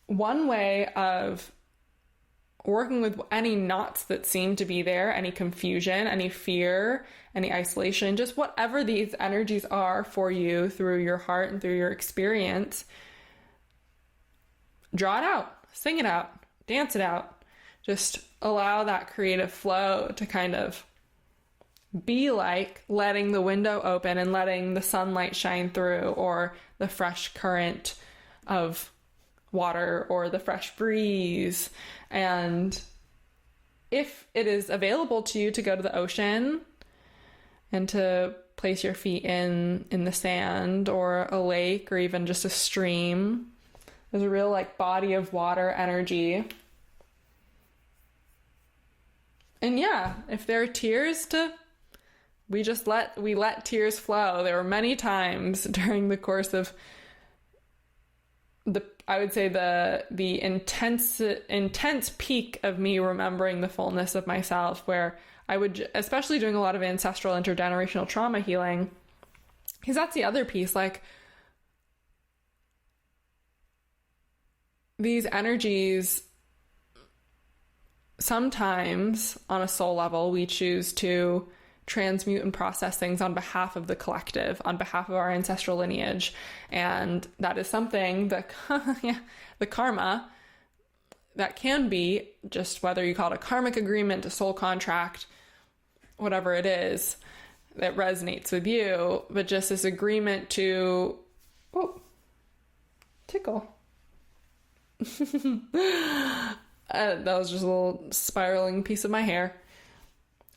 one way of working with any knots that seem to be there, any confusion, any fear, any isolation, just whatever these energies are for you through your heart and through your experience, draw it out, sing it out, dance it out. Just allow that creative flow to kind of be like letting the window open and letting the sunlight shine through, or the fresh current of water, or the fresh breeze. And if it is available to you to go to the ocean and to place your feet in the sand, or a lake, or even just a stream, there's a real like body of water energy. And yeah, if there are tears we let tears flow. There were many times during the course of I would say the intense peak of me remembering the fullness of myself, where I would, especially doing a lot of ancestral intergenerational trauma healing, because that's the other piece, like these energies, sometimes on a soul level, we choose to transmute and process things on behalf of the collective, on behalf of our ancestral lineage. And that is something that the karma, that can be just, whether you call it a karmic agreement, a soul contract, whatever it is that resonates with you, but just this agreement to tickle. That was just a little spiraling piece of my hair.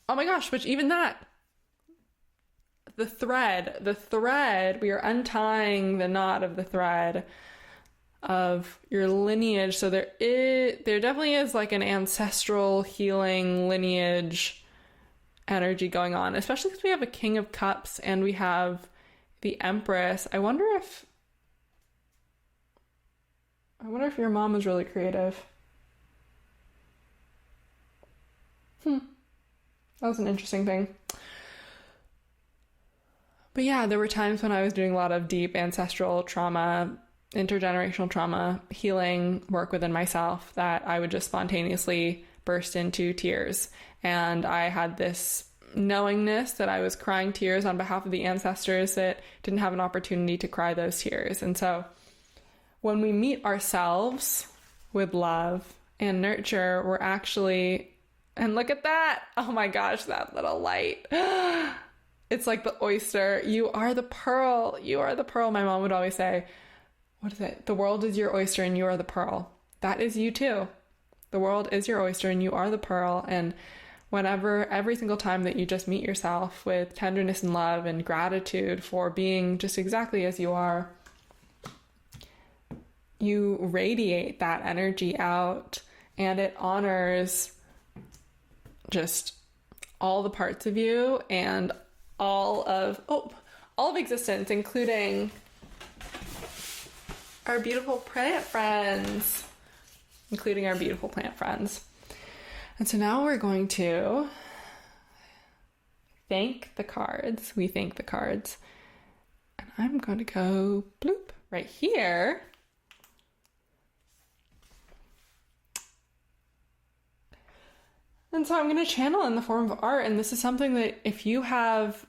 Oh my gosh, but even that, the thread, we are untying the knot of the thread of your lineage. So there definitely is like an ancestral healing lineage energy going on, especially because we have a King of Cups and we have the Empress. I wonder if your mom was really creative. That was an interesting thing. But yeah, there were times when I was doing a lot of deep ancestral trauma, intergenerational trauma, healing work within myself, that I would just spontaneously burst into tears. And I had this knowingness that I was crying tears on behalf of the ancestors that didn't have an opportunity to cry those tears. And so when we meet ourselves with love and nurture, we're actually... And look at that. Oh my gosh, that little light. It's like the oyster. You are the pearl. You are the pearl. My mom would always say, what is it? The world is your oyster and you are the pearl. That is you too. The world is your oyster and you are the pearl. And every single time that you just meet yourself with tenderness and love and gratitude for being just exactly as you are, you radiate that energy out, and it honors just all the parts of you and all of existence, including our beautiful plant friends. And so now we're going to thank the cards. We thank the cards. And I'm going to go bloop right here. And so I'm going to channel in the form of art. And this is something that if you have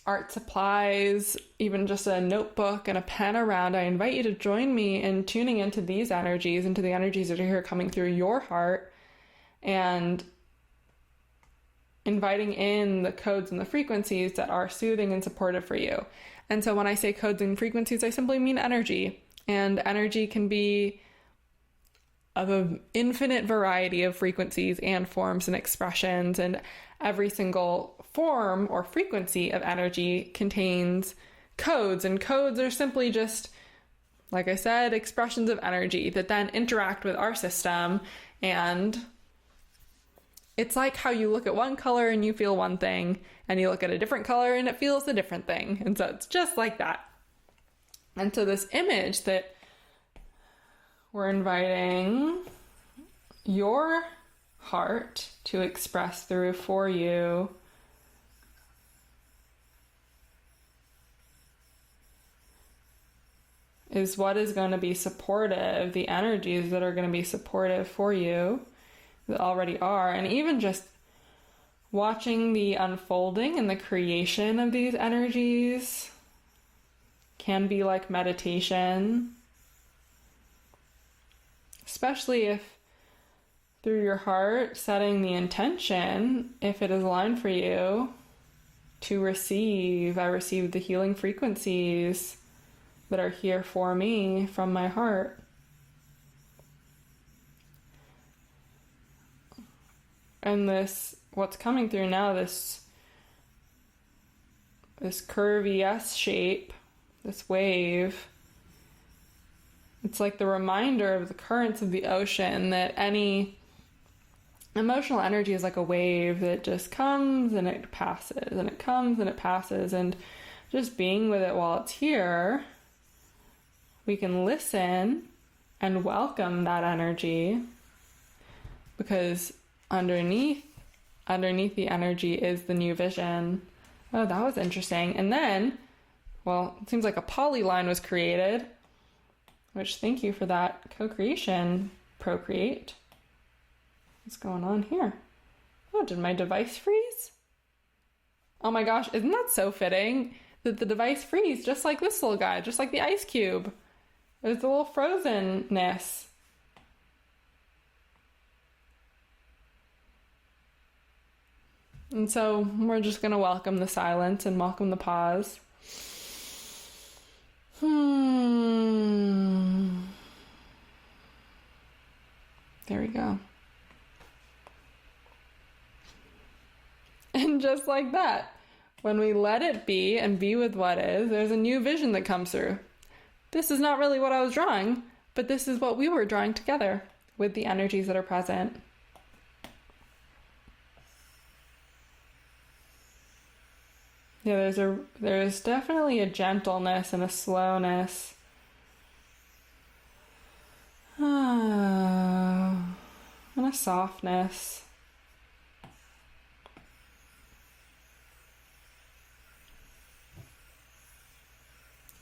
art supplies, even just a notebook and a pen around, I invite you to join me in tuning into these energies, into the energies that are here coming through your heart, and inviting in the codes and the frequencies that are soothing and supportive for you. And so when I say codes and frequencies, I simply mean energy. And energy can be of an infinite variety of frequencies and forms and expressions, and every single form or frequency of energy contains codes, and codes are simply just, like I said, expressions of energy that then interact with our system. And it's like how you look at one color and you feel one thing, and you look at a different color and it feels a different thing. And so it's just like that. And so this image that we're inviting your heart to express through for you is what is going to be supportive, the energies that are going to be supportive for you, that already are, and even just watching the unfolding and the creation of these energies can be like meditation, especially if through your heart setting the intention, if it is aligned for you, to receive. I receive the healing frequencies that are here for me from my heart. And this, what's coming through now, this curvy S shape, this wave, it's like the reminder of the currents of the ocean, that any emotional energy is like a wave that just comes and it passes, and it comes and it passes, and just being with it while it's here, we can listen and welcome that energy, because underneath the energy is the new vision. Oh, that was interesting. And then, well, it seems like a polyline was created, which, thank you for that co-creation, Procreate. What's going on here? Oh, did my device freeze? Oh my gosh, isn't that so fitting that the device freeze just like this little guy, just like the ice cube. There's the little frozenness. And so we're just going to welcome the silence and welcome the pause. There we go. And just like that, when we let it be and be with what is, there's a new vision that comes through. This is not really what I was drawing, but this is what we were drawing together with the energies that are present. Yeah, there's definitely a gentleness and a slowness. And a softness.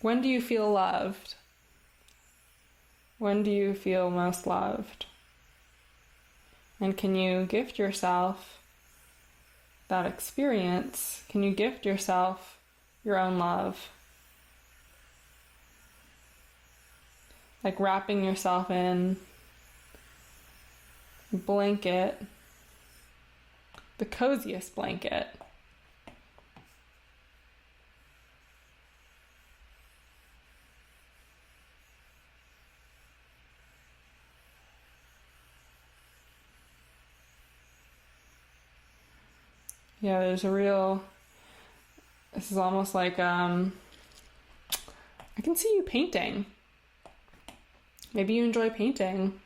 When do you feel loved? When do you feel most loved? And can you gift yourself that experience? Can you gift yourself your own love? Like wrapping yourself in a blanket, the coziest blanket. Yeah, there's a real, this is almost like, I can see you painting. Maybe you enjoy painting.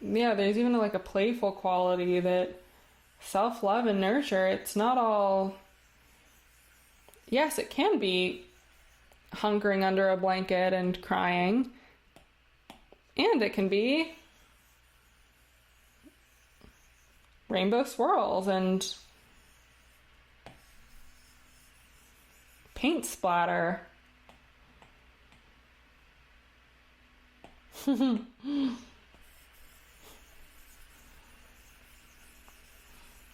Yeah, there's even like a playful quality that self-love and nurture, it's not all, yes, it can be hunkering under a blanket and crying, and it can be rainbow swirls and paint splatter.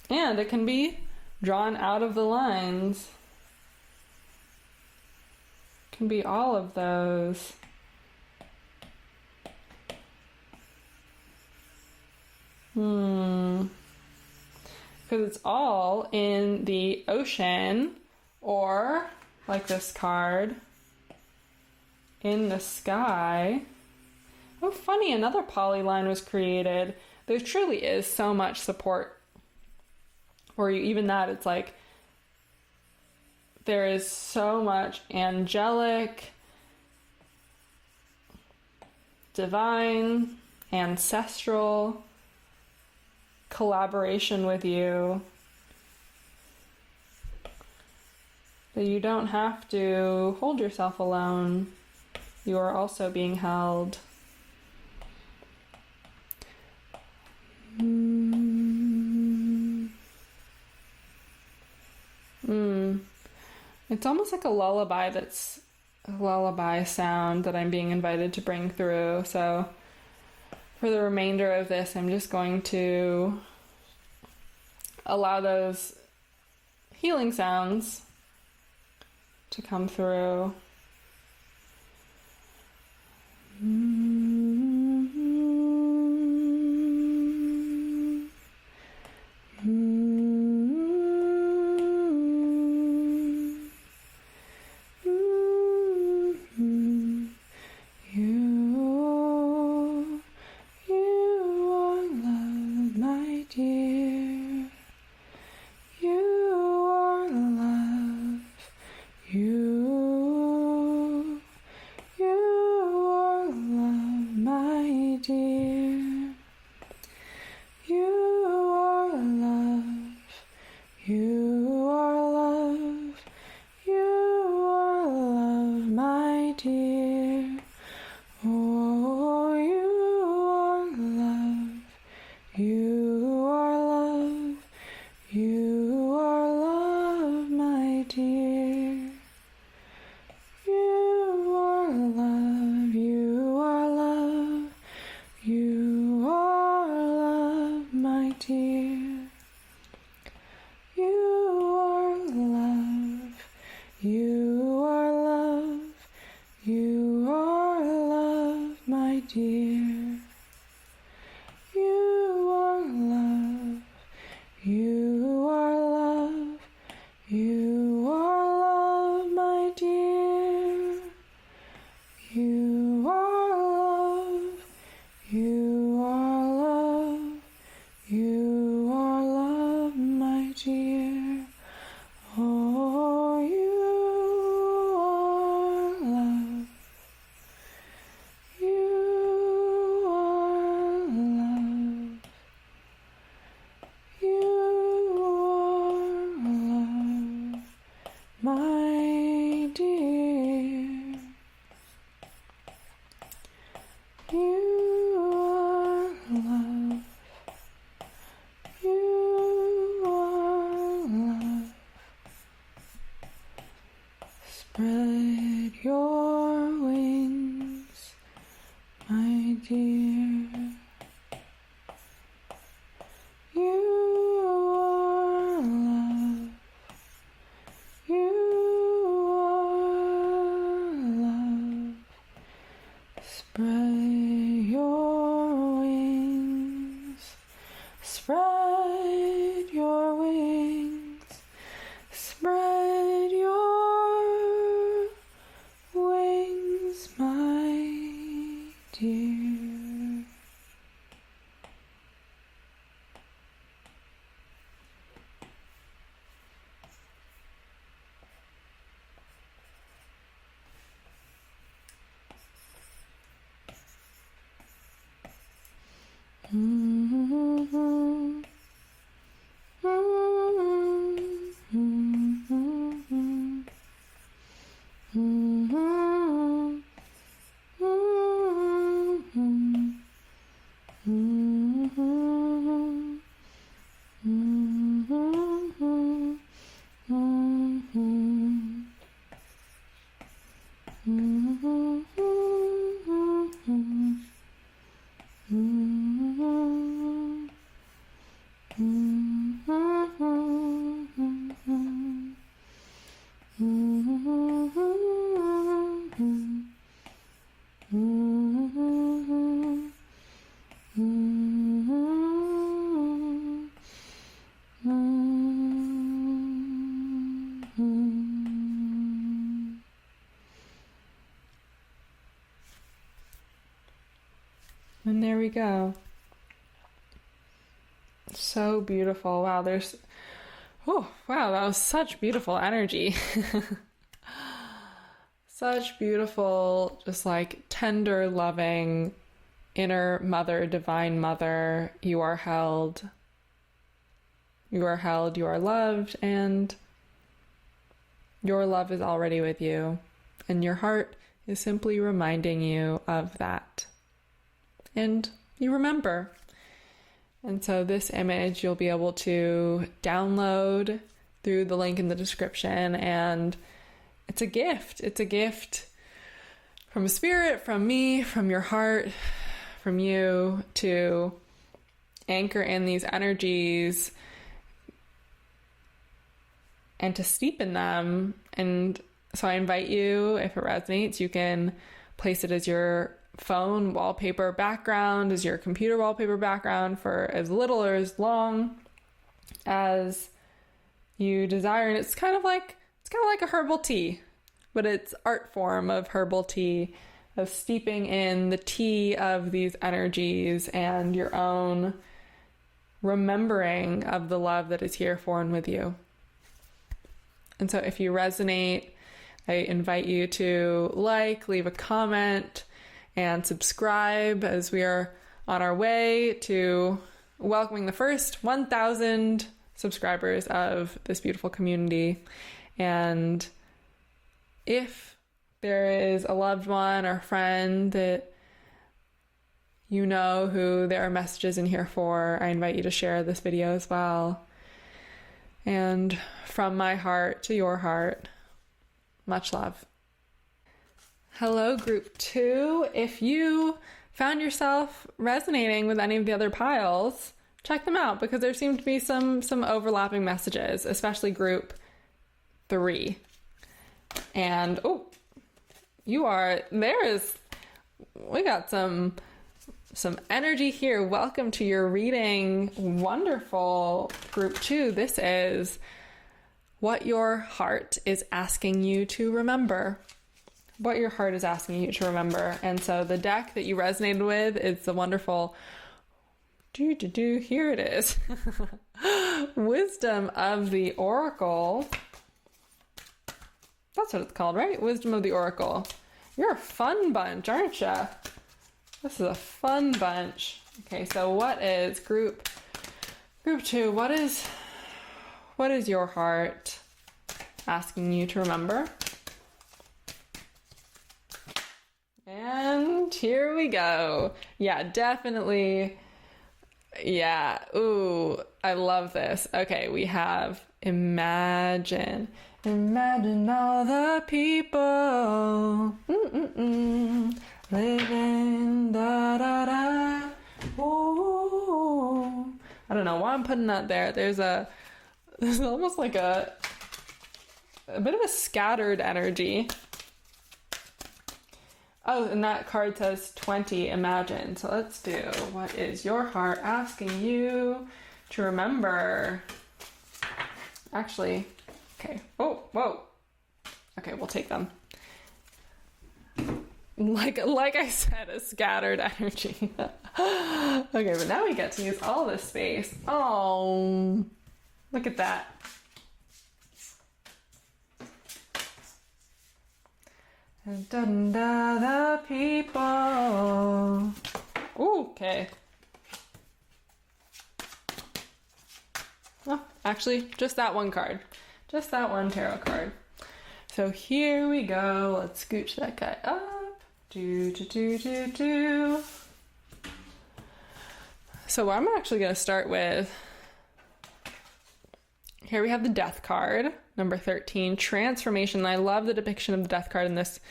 And it can be drawn out of the lines. It can be all of those. Because it's all in the ocean, or, like this card, in the sky. Oh, funny, another polyline was created. There truly is so much support for you. Even that, it's like, there is so much angelic, divine, ancestral collaboration with you, that you don't have to hold yourself alone. You are also being held. It's almost like a lullaby that's a lullaby sound that I'm being invited to bring through. So for the remainder of this, I'm just going to allow those healing sounds to come through. Spread your wings, my dear. You are love. You are love. Spread your wings. Spread your wings. Spread your wings, my dear. And there we go. So beautiful. Wow, that was such beautiful energy. Such beautiful, just like tender, loving, inner mother, divine mother. You are held. You are held, you are loved, and your love is already with you. And your heart is simply reminding you of that. And you remember. And so this image you'll be able to download through the link in the description, and it's a gift. It's a gift from spirit, from me, from your heart, from you, to anchor in these energies and to steep in them. And so I invite you, if it resonates, you can place it as your phone wallpaper background, as your computer wallpaper background, for as little or as long as you desire. And it's kind of like a herbal tea, but it's art form of herbal tea, of steeping in the tea of these energies and your own remembering of the love that is here for and with you. And so if you resonate, I invite you to leave a comment, and subscribe, as we are on our way to welcoming the first 1,000 subscribers of this beautiful community. And if there is a loved one or friend that you know who there are messages in here for, I invite you to share this video as well. And from my heart to your heart, much love. Hello, group 2. If you found yourself resonating with any of the other piles, check them out, because there seem to be some overlapping messages, especially group 3. And we got some energy here. Welcome to your reading. Wonderful, group 2. This is what your heart is asking you to remember. What your heart is asking you to remember. And so the deck that you resonated with is the wonderful, here it is. Wisdom of the Oracle. That's what it's called, right? Wisdom of the Oracle. You're a fun bunch, aren't you? This is a fun bunch. Okay, so what is group 2? What is your heart asking you to remember? And here we go. Yeah, definitely. Yeah. Ooh, I love this. Okay, we have imagine. Imagine all the people living da-da-da. Ooh. I don't know why I'm putting that there. There's almost like a bit of a scattered energy. Oh, and that card says 20, imagine. So let's do, what is your heart asking you to remember? Actually, okay. Oh, whoa. Okay, we'll take them. Like I said, a scattered energy. Okay, but now we get to use all this space. Oh, look at that. And the people. Ooh, okay. Oh, actually, just that one card. Just that one tarot card. So here we go. Let's scooch that guy up. So I'm actually going to start with, here we have the Death card, number 13, Transformation. I love the depiction of the Death card in this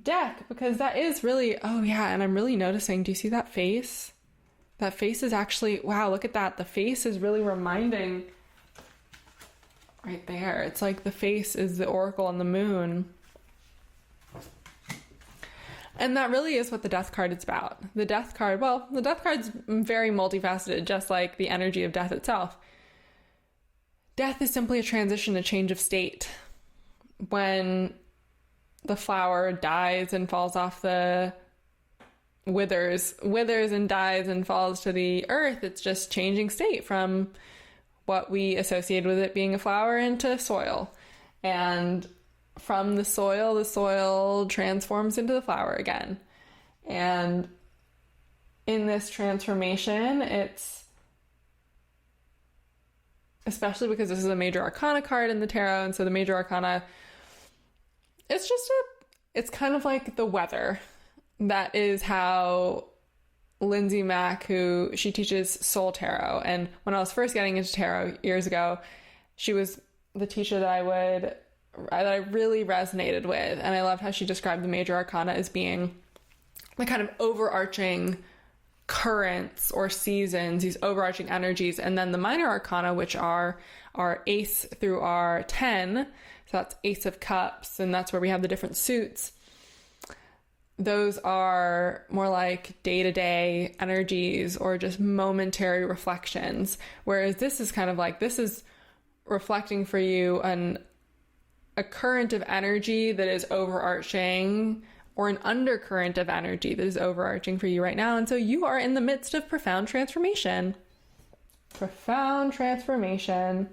deck, because that is really, oh yeah, and I'm really noticing, do you see that face? That face is actually, wow, look at that. The face is really reminding, right there. It's like the face is the oracle on the moon. And that really is what the Death card is about. The Death card, well, the Death card's very multifaceted, just like the energy of death itself. Death is simply a transition, a change of state. When the flower dies and falls off the withers and dies and falls to the earth, it's just changing state from what we associated with it being a flower into soil. And from the soil transforms into the flower again. And in this transformation, it's, especially because this is a major arcana card in the tarot, and so the major arcana, it's kind of like the weather. That is how Lindsay Mack, who she teaches Soul Tarot, and when I was first getting into tarot years ago, she was the teacher that I would that I really resonated with. And I loved how she described the major arcana as being the kind of overarching currents or seasons, these overarching energies. And then the minor arcana, which are our ace through our 10, so that's Ace of Cups, and that's where we have the different suits. Those are more like day-to-day energies or just momentary reflections. Whereas this is kind of like, this is reflecting for you a current of energy that is overarching, or an undercurrent of energy that is overarching for you right now. And so you are in the midst of profound transformation. Profound transformation.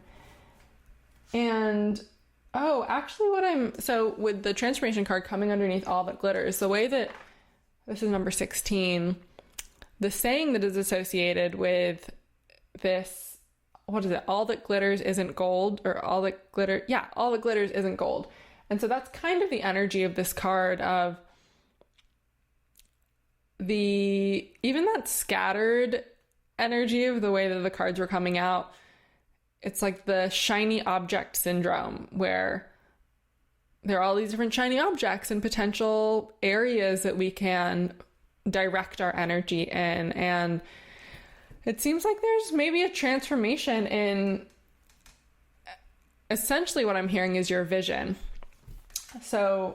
And actually so with the transformation card coming underneath all that glitters, the way that, this is number 16, the saying that is associated with this, what is it? All that glitters isn't gold, or all that glitters isn't gold. And so that's kind of the energy of this card, of even that scattered energy of the way that the cards were coming out. It's like the shiny object syndrome, where there are all these different shiny objects and potential areas that we can direct our energy in. And it seems like there's maybe a transformation in, essentially what I'm hearing is your vision. So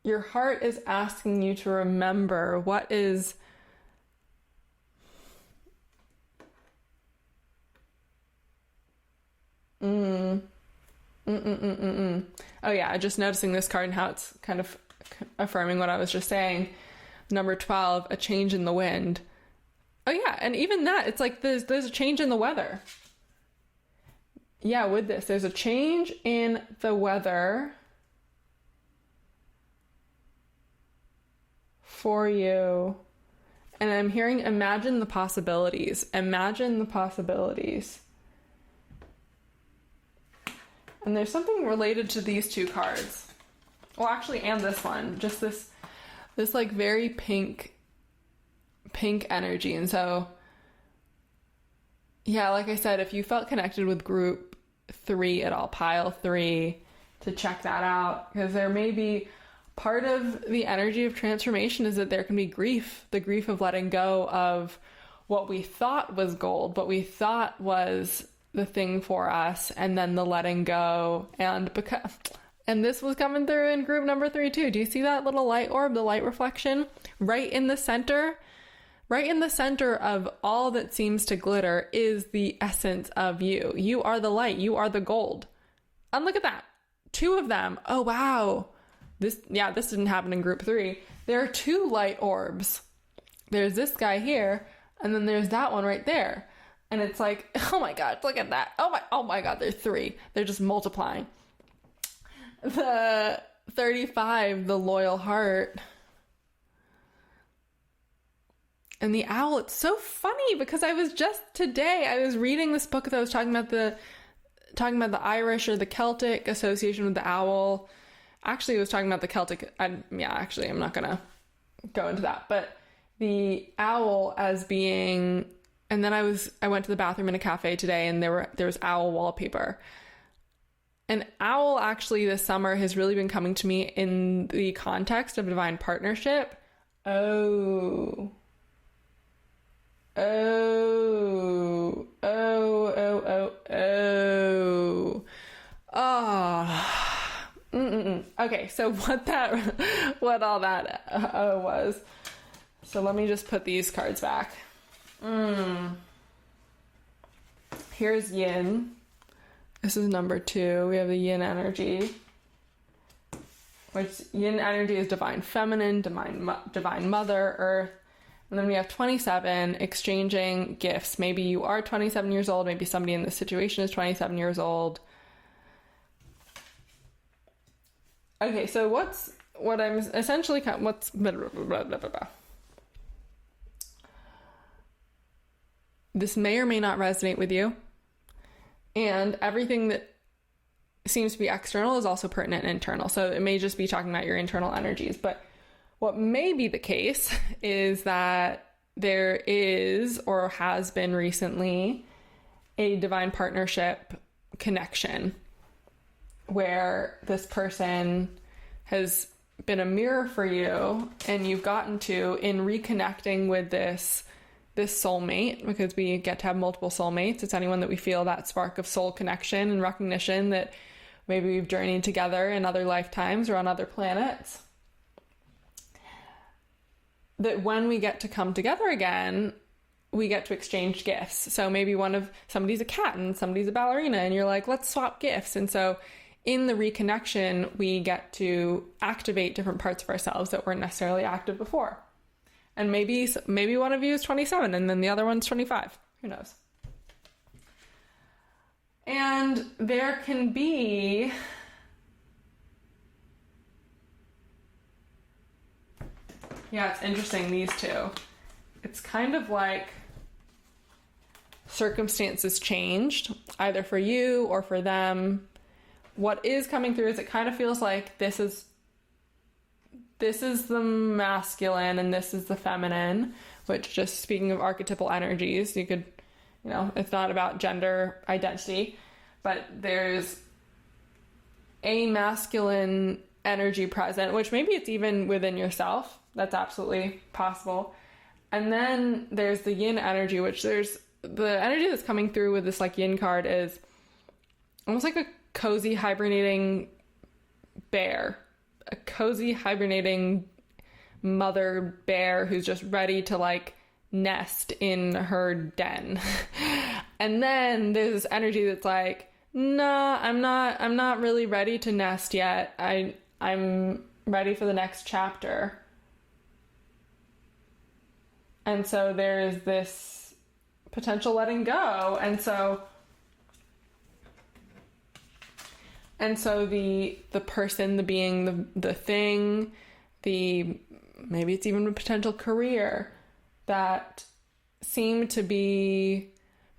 your heart is asking you to remember what is Oh yeah, just noticing this card and how it's kind of affirming what I was just saying. Number 12, a change in the wind. Oh yeah, and even that, it's like there's a change in the weather. Yeah, with this, there's a change in the weather for you. And I'm hearing, imagine the possibilities. Imagine the possibilities. And there's something related to these two cards. Well, actually, and this one. Just this like very pink energy. And so, yeah, like I said, if you felt connected with group 3 at all, pile 3, to check that out. Because there may be part of the energy of transformation is that there can be grief. The grief of letting go of what we thought was gold, what we thought was the thing for us, and then the letting go. And this was coming through in group number 3 too. Do you see that little light orb, the light reflection right in the center? Right in the center of all that seems to glitter is the essence of you. You are the light. You are the gold. And look at that. 2 of them. Oh, wow. This didn't happen in group 3. There are 2 light orbs. There's this guy here, and then there's that one right there. And it's like, oh my God, look at that. Oh my God, there's 3. They're just multiplying. The 35, the loyal heart. And the owl, it's so funny because I was reading this book that was talking about the Irish or the Celtic association with the owl. Actually, it was talking about the Celtic. I'm not going to go into that. But the owl as being, and then I went to the bathroom in a cafe today, and there was owl wallpaper. An owl actually this summer has really been coming to me in the context of divine partnership. Oh. Okay, so what all that was. So let me just put these cards back. Here's yin. This is number 2. We have the yin energy. Which yin energy is divine feminine, divine mother, earth. And then we have 27, exchanging gifts. Maybe you are 27 years old. Maybe somebody in this situation is 27 years old. Okay, so what's this may or may not resonate with you. And everything that seems to be external is also pertinent and internal. So it may just be talking about your internal energies. But what may be the case is that there is, or has been recently, a divine partnership connection where this person has been a mirror for you, and you've gotten to, in reconnecting with this soulmate, because we get to have multiple soulmates. It's anyone that we feel that spark of soul connection and recognition that maybe we've journeyed together in other lifetimes or on other planets. That when we get to come together again, we get to exchange gifts. So maybe somebody's a cat and somebody's a ballerina, and you're like, let's swap gifts. And so in the reconnection, we get to activate different parts of ourselves that weren't necessarily active before. And maybe one of you is 27 and then the other one's 25. Who knows? And there can be it's interesting, these two. It's kind of like circumstances changed, either for you or for them. What is coming through is it kind of feels like this is the masculine and this is the feminine, which, just speaking of archetypal energies, you could, it's not about gender identity, but there's a masculine energy present, which maybe it's even within yourself. That's absolutely possible. And then there's the yin energy, which there's the energy that's coming through with this like yin card is almost like a cozy hibernating bear, a cozy hibernating mother bear who's just ready to like nest in her den. And then there's this energy that's like, nah, I'm not really ready to nest yet. I'm ready for the next chapter. And so there's this potential letting go. And so the person, the being, the thing, maybe it's even a potential career that seemed to be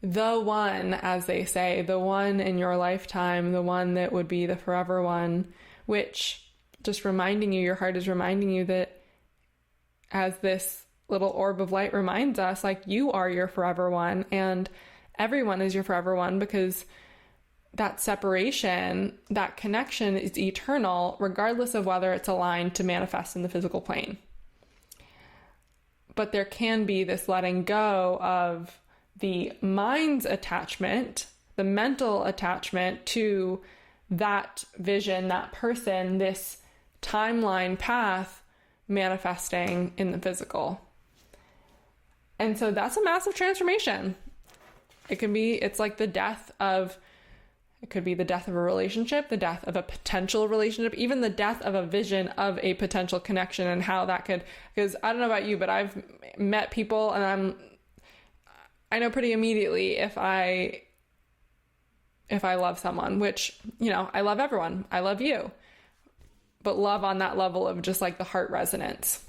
the one, as they say, the one in your lifetime, the one that would be the forever one, which just reminding you, your heart is reminding you that, as this little orb of light reminds us, like, you are your forever one, and everyone is your forever one, because that separation, that connection is eternal, regardless of whether it's aligned to manifest in the physical plane. But there can be this letting go of the mind's attachment, the mental attachment to that vision, that person, this timeline path manifesting in the physical. And so that's a massive transformation. It's like the death of, it could be the death of a relationship, the death of a potential relationship, even the death of a vision of a potential connection, and how that could, because I don't know about you, but I've met people and I know pretty immediately if I love someone, which, I love everyone. I love you. But love on that level of just like the heart resonance.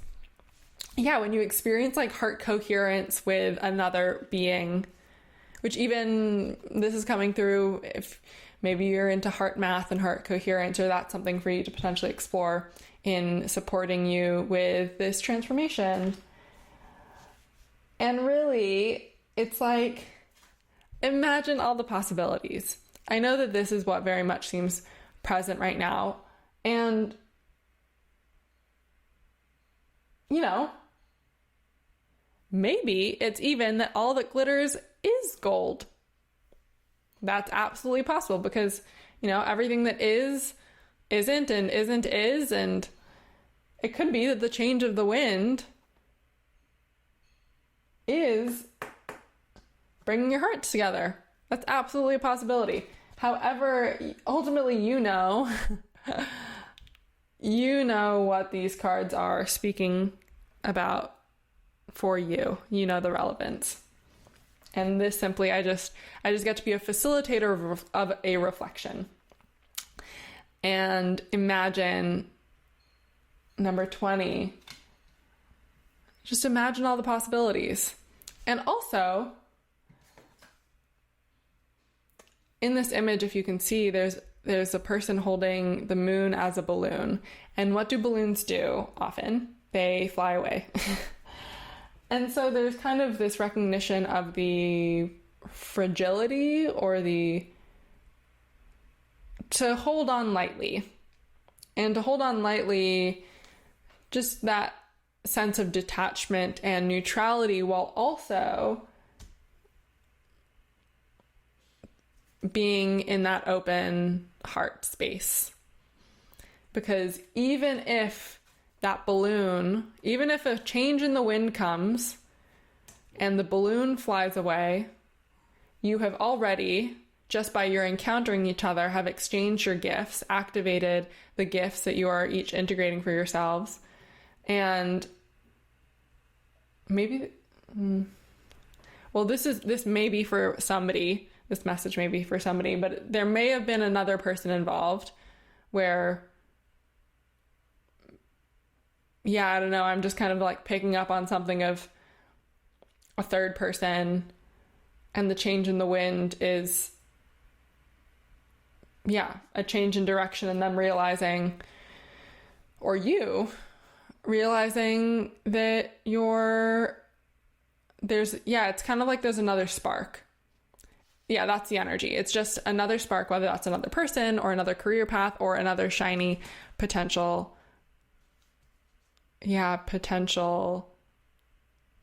Yeah, when you experience like heart coherence with another being, which even this is coming through if maybe you're into heart math and heart coherence, or that's something for you to potentially explore in supporting you with this transformation. And really, it's like, imagine all the possibilities. I know that this is what very much seems present right now. And, maybe it's even that all that glitters is gold. That's absolutely possible, because, everything that is, isn't, and isn't is, and it could be that the change of the wind is bringing your hearts together. That's absolutely a possibility. However, ultimately, you know what these cards are speaking about for you. You know the relevance. And this simply, I just get to be a facilitator of a reflection. And imagine number 20. Just imagine all the possibilities. And also, in this image, if you can see, there's a person holding the moon as a balloon. And what do balloons do often? They fly away. And so there's kind of this recognition of the fragility or the to hold on lightly. And to hold on lightly, just that sense of detachment and neutrality, while also being in that open heart space. Because even if that balloon, even if a change in the wind comes and the balloon flies away, you have already, just by your encountering each other, have exchanged your gifts, activated the gifts that you are each integrating for yourselves. And maybe, well, this may be for somebody, this message may be for somebody, but there may have been another person involved where, yeah, I don't know, I'm just kind of like picking up on something of a third person, and the change in the wind is, yeah, a change in direction, and them realizing, or you realizing that it's kind of like there's another spark. Yeah, that's the energy. It's just another spark, whether that's another person or another career path or another shiny potential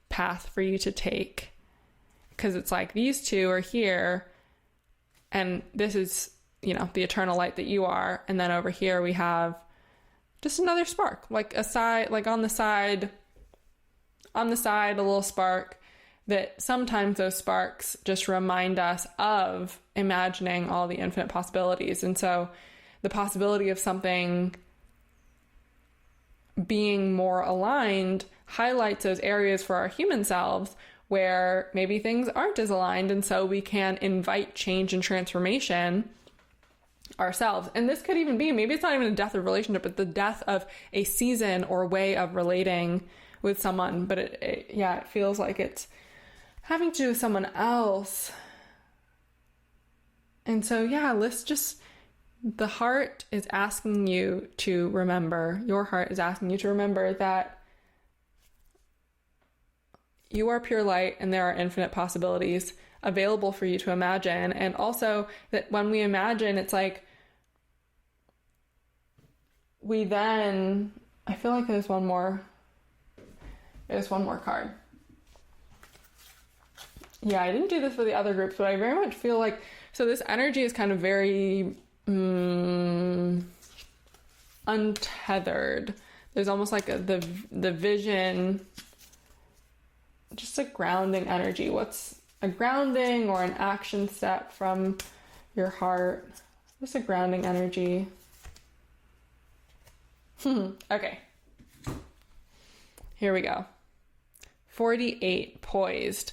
path for you to take. Because it's like these two are here, and this is, the eternal light that you are. And then over here we have just another spark, like a side, like on the side, a little spark, that sometimes those sparks just remind us of imagining all the infinite possibilities. And so the possibility of something being more aligned highlights those areas for our human selves where maybe things aren't as aligned, and so we can invite change and transformation ourselves. And this could even be, maybe it's not even a death of relationship, but the death of a season or way of relating with someone. But it feels like it's having to do with someone else. And so, the heart is asking you to remember, your heart is asking you to remember that you are pure light and there are infinite possibilities available for you to imagine. And also that when we imagine, it's like I feel like there's one more card. Yeah, I didn't do this for the other groups, but I very much feel like, so this energy is kind of very untethered. There's almost like the vision, just a grounding energy. What's a grounding or an action step from your heart? Just a grounding energy. Okay. Here we go. 48, poised.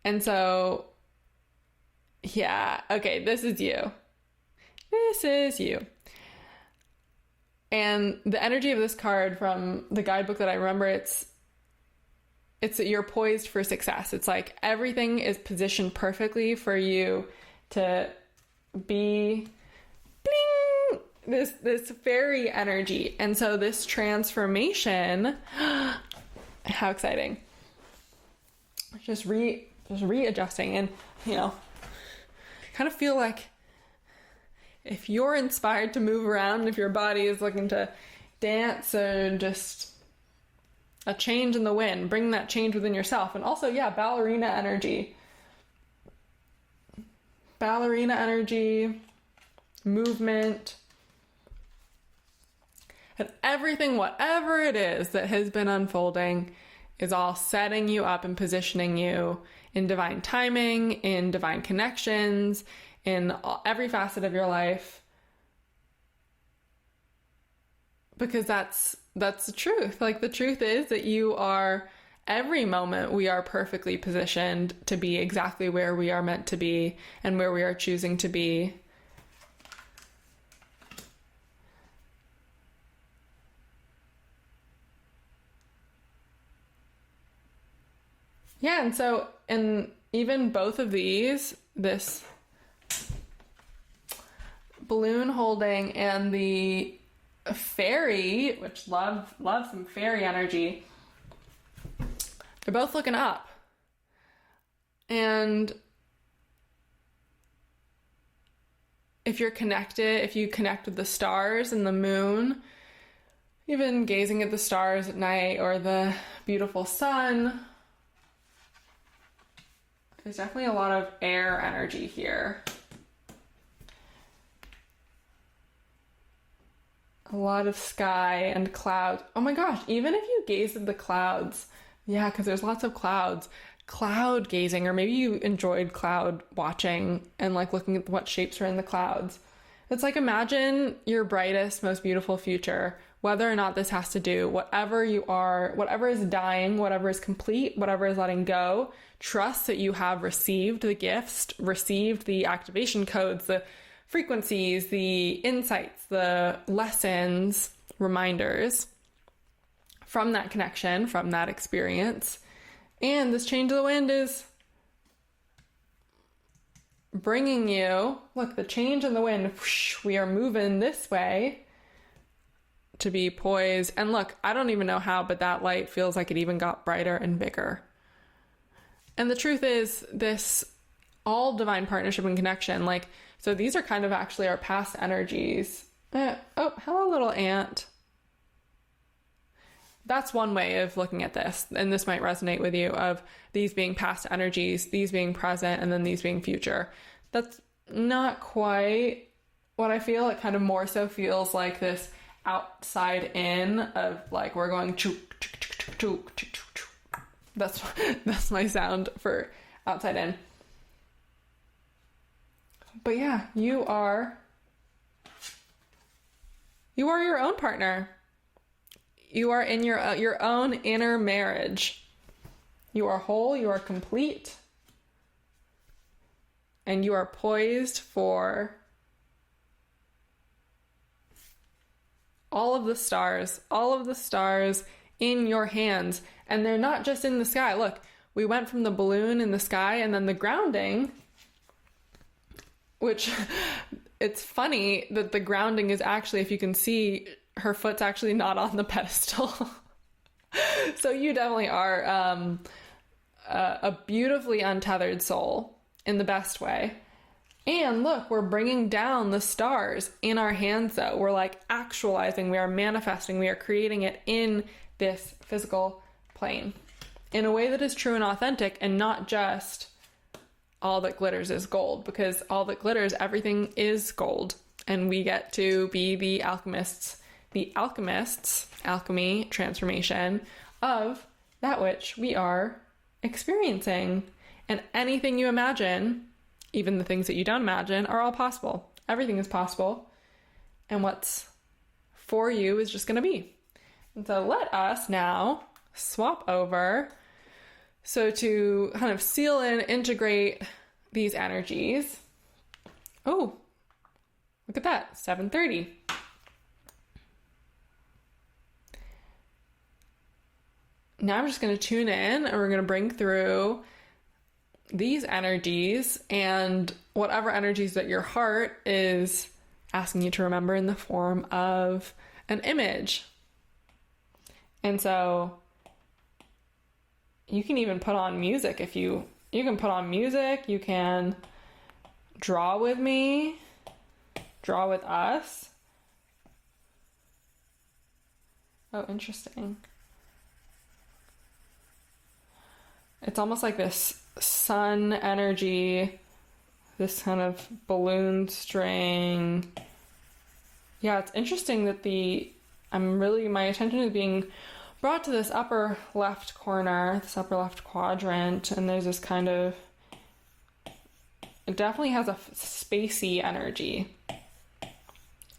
And so, yeah, okay, this is you. This is you. And the energy of this card from the guidebook that I remember, it's that you're poised for success. It's like everything is positioned perfectly for you to be bling, this fairy energy. And so this transformation, how exciting. Just readjusting, and kind of feel like if you're inspired to move around, if your body is looking to dance, or just a change in the wind, bring that change within yourself. And also, ballerina energy, movement, and everything, whatever it is that has been unfolding, is all setting you up and positioning you in divine timing, in divine connections, in every facet of your life. Because that's the truth. Like, the truth is that you are, every moment we are perfectly positioned to be exactly where we are meant to be and where we are choosing to be. Yeah, and so, and even both of these, this balloon holding and the fairy, which love some fairy energy, they're both looking up. And if you're connected, if you connect with the stars and the moon, even gazing at the stars at night or the beautiful sun, there's definitely a lot of air energy here. A lot of sky and clouds. Oh my gosh, even if you gaze at the clouds, yeah, because there's lots of clouds. Cloud gazing, or maybe you enjoyed cloud watching and like looking at what shapes are in the clouds. It's like, imagine your brightest, most beautiful future, whether or not this has to do, whatever you are, whatever is dying, whatever is complete, whatever is letting go, trust that you have received the gifts, received the activation codes, the frequencies, the insights, the lessons, reminders from that connection, from that experience. And this change of the wind is bringing you, look, the change in the wind, whoosh, we are moving this way to be poised. And look, I don't even know how, but that light feels like it even got brighter and bigger. And the truth is, this all divine partnership and connection, like, so these are kind of actually our past energies. Oh, hello, little ant. That's one way of looking at this, and this might resonate with you, of these being past energies, these being present, and then these being future. That's not quite what I feel. It kind of more so feels like this outside in of like we're going chook, chook, chook, chook, chook, chook, chook. That's my sound for outside in. But yeah, you are your own partner. You are in your own inner marriage. You are whole, you are complete, and you are poised for all of the stars in your hands. And they're not just in the sky. Look, we went from the balloon in the sky and then the grounding, which it's funny that the grounding is actually, if you can see, her foot's actually not on the pedestal. So you definitely are a beautifully untethered soul in the best way. And look, we're bringing down the stars in our hands though. We're like actualizing, we are manifesting, we are creating it in this physical plane in a way that is true and authentic, and not just all that glitters is gold, because all that glitters, everything is gold. And we get to be the alchemists, alchemy, transformation of that which we are experiencing. And anything you imagine, even the things that you don't imagine, are all possible. Everything is possible. And what's for you is just going to be. And so let us now swap over. So to kind of seal and integrate these energies. Oh, look at that, 7:30. Now I'm just going to tune in, and we're going to bring through these energies and whatever energies that your heart is asking you to remember in the form of an image. And so you can even put on music if you can put on music, you can draw with me, draw with us. Oh, interesting. It's almost like this sun energy, this kind of balloon string. Yeah, it's interesting that my attention is being brought to this upper left corner, this upper left quadrant, and there's this kind of, it definitely has a spacey energy.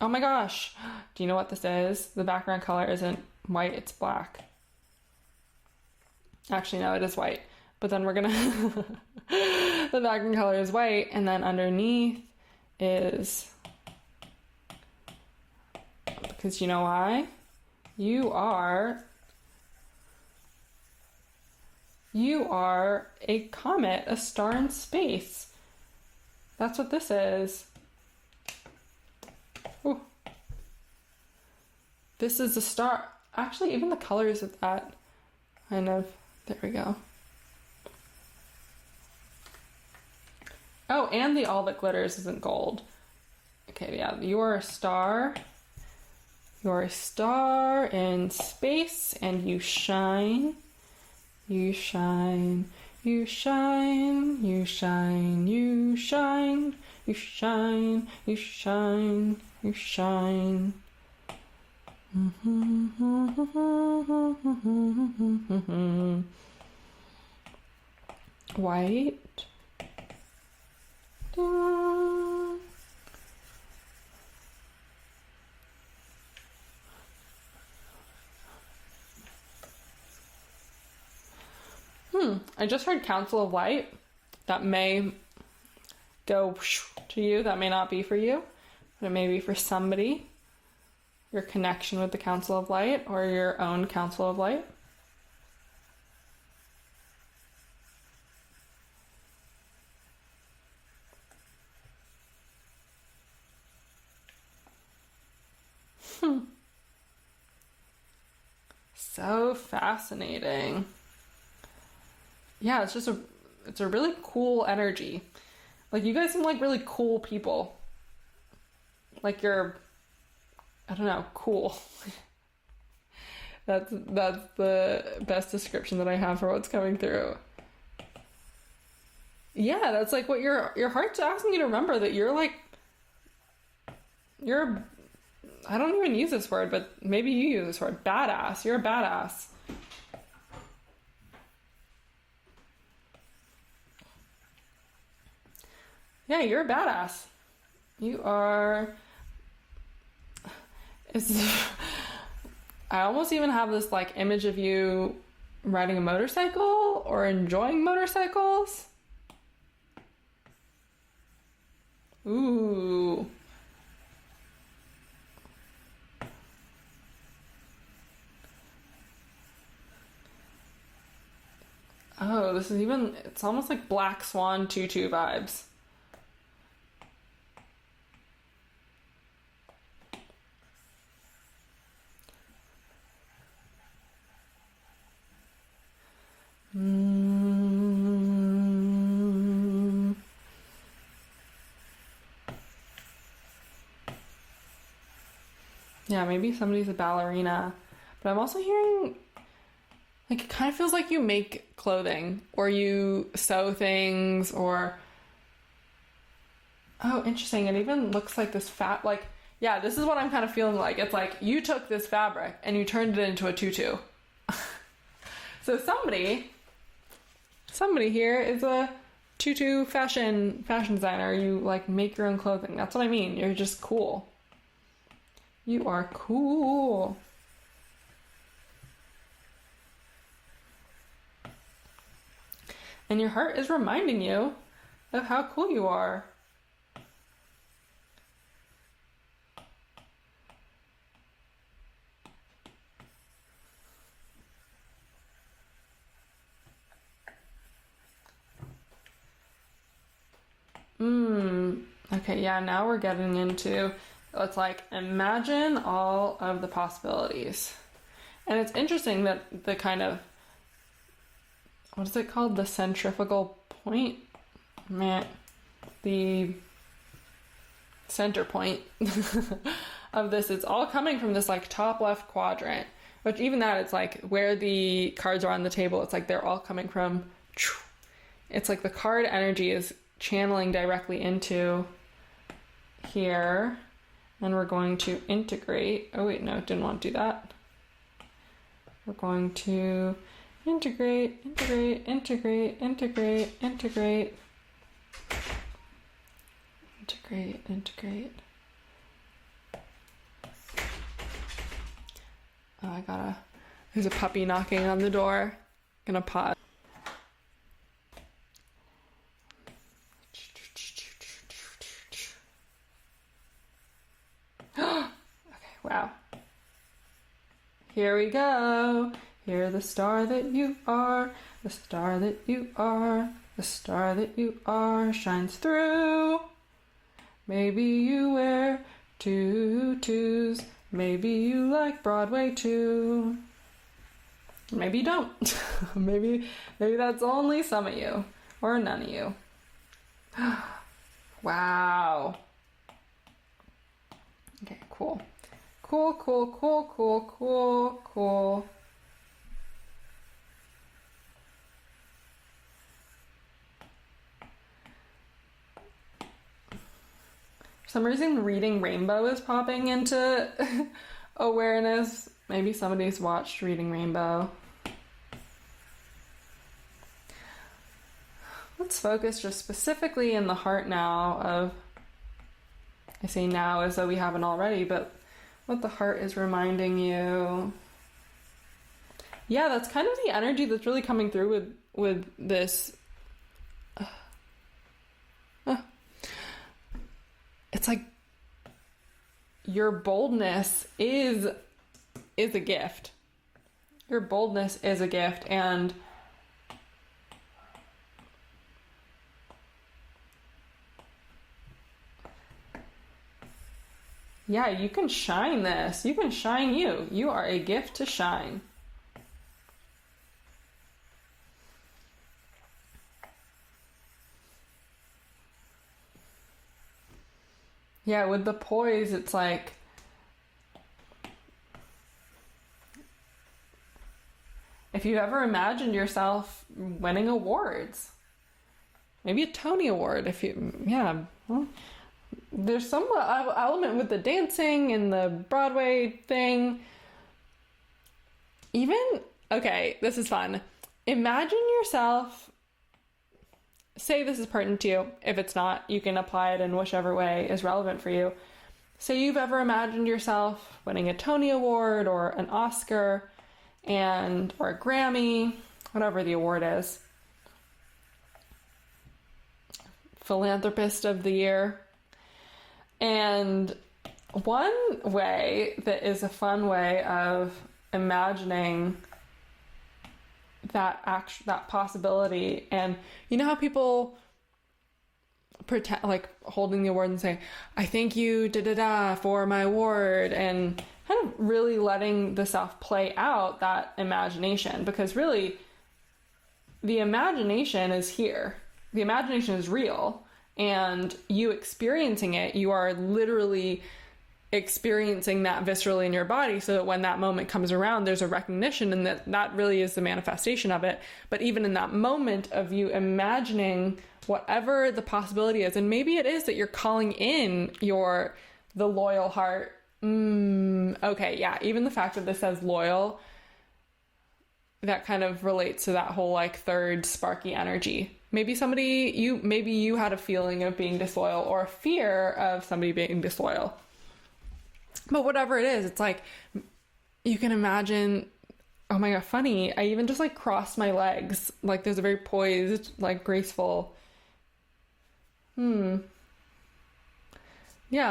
Oh my gosh, do you know what this is? The background color isn't white, it's black. Actually, no, it is white. But then we're gonna, the background color is white, and then underneath is, because you know why? You are a comet, a star in space. That's what this is. Ooh. This is the star. Actually, even the colors of that kind of, there we go. Oh, and the all that glitters isn't gold. Okay, yeah, you are a star. You're a star in space, and you shine. You shine. You shine. You shine. You shine. You shine. You shine. You shine. White. I just heard Council of Light. That may go to you. That may not be for you, but it may be for somebody. Your connection with the Council of Light or your own Council of Light. So fascinating. Yeah, it's a really cool energy. Like, you guys seem like really cool people. Like, you're, I don't know, cool. That's the best description that I have for what's coming through. Yeah, that's like what your heart's asking you to remember, that you're I don't even use this word, but maybe you use this word, badass. You're a badass. Yeah, you're a badass. You are... I almost even have this like image of you riding a motorcycle or enjoying motorcycles. Ooh. Oh, this is even, it's almost like Black Swan tutu vibes. Yeah, maybe somebody's a ballerina. But I'm also hearing, like, it kind of feels like you make clothing or you sew things or... Oh, interesting. It even looks like this like, yeah, this is what I'm kind of feeling like. It's like you took this fabric and you turned it into a tutu. So somebody here is a tutu fashion designer. You like make your own clothing. That's what I mean. You're just cool. You are cool. And your heart is reminding you of how cool you are. Okay, yeah, now we're getting into, it's like, imagine all of the possibilities. And it's interesting that the kind of, what is it called? The centrifugal point? The center point of this, it's all coming from this like top left quadrant. Which even that, it's like where the cards are on the table, it's like they're all coming from, it's like the card energy is channeling directly into here, and we're going to integrate. Oh wait, no, didn't want to do that. We're going to integrate. Oh, there's a puppy knocking on the door. Gonna pause. Wow. Here we go. You're the star that you are, the star that you are, the star that you are shines through. Maybe you wear tutus, maybe you like Broadway too. Maybe you don't. maybe that's only some of you, or none of you. Wow. Okay, cool. Cool, cool, cool, cool, cool, cool. For some reason, reading Rainbow is popping into awareness. Maybe somebody's watched Reading Rainbow. Let's focus just specifically in the heart now of, I say now as though we haven't already, but what the heart is reminding you. Yeah, that's kind of the energy that's really coming through with this. It's like your boldness is a gift. Your boldness is a gift, and yeah, you can shine this. You can shine you. You are a gift to shine. Yeah, with the poise, it's like if you ever imagined yourself winning awards, maybe a Tony Award, well, there's some element with the dancing and the Broadway thing. Okay, this is fun. Imagine yourself, say this is pertinent to you. If it's not, you can apply it in whichever way is relevant for you. Say you've ever imagined yourself winning a Tony Award or an Oscar or a Grammy, whatever the award is. Philanthropist of the Year. And one way that is a fun way of imagining that possibility, and you know how people pretend, like holding the award and say, I thank you for my award, and kind of really letting the self play out that imagination, because really the imagination is here. The imagination is real, and you experiencing it, you are literally experiencing that viscerally in your body, so that when that moment comes around, there's a recognition, and that really is the manifestation of it. But even in that moment of you imagining whatever the possibility is, and maybe it is that you're calling in the loyal heart. Okay, yeah, even the fact that this says loyal, that kind of relates to that whole like third sparky energy. Maybe you had a feeling of being disloyal or a fear of somebody being disloyal. But whatever it is, it's like you can imagine, oh my god, funny, I even just like crossed my legs. Like there's a very poised, like graceful. Yeah,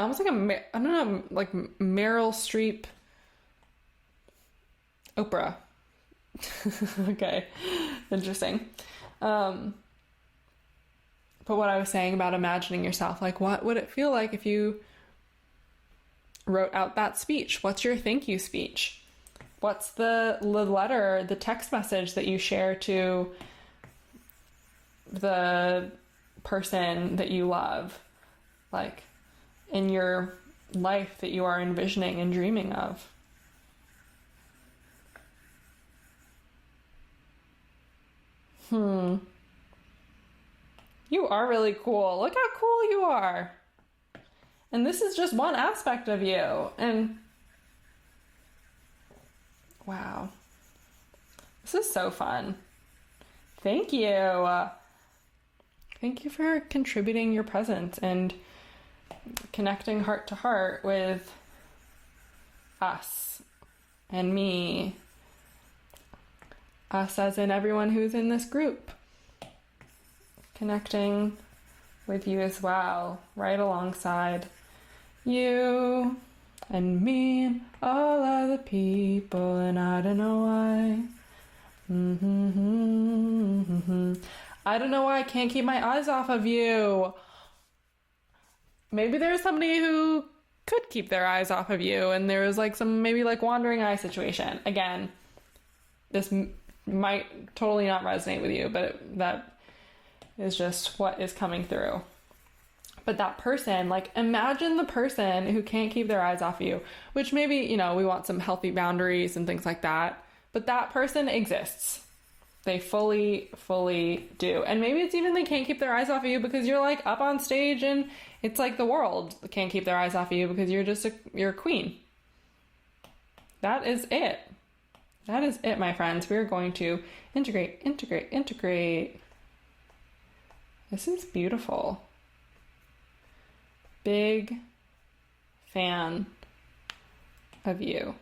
almost like I don't know, like Meryl Streep, Oprah. Okay, interesting. But what I was saying about imagining yourself, like what would it feel like if you wrote out that speech? What's your thank you speech? What's the letter, the text message that you share to the person that you love, like in your life that you are envisioning and dreaming of? You are really cool. Look how cool you are. And this is just one aspect of you. And wow. This is so fun. Thank you. Thank you for contributing your presence and connecting heart to heart with us and me. Us as in everyone who's in this group. Connecting with you as well, right alongside you and me and all other people, and I don't know why. I don't know why I can't keep my eyes off of you. Maybe there's somebody who could keep their eyes off of you, and there was like some maybe like wandering eye situation. Again, this might totally not resonate with you, but that is just what is coming through. But that person, like, imagine the person who can't keep their eyes off you, which maybe, you know, we want some healthy boundaries and things like that. But that person exists. They fully do. And maybe it's even they can't keep their eyes off of you because you're like up on stage and it's like the world can't keep their eyes off of you because you're just you're a queen. That is it. That is it, my friends. We're going to integrate. This is beautiful. Big fan of you.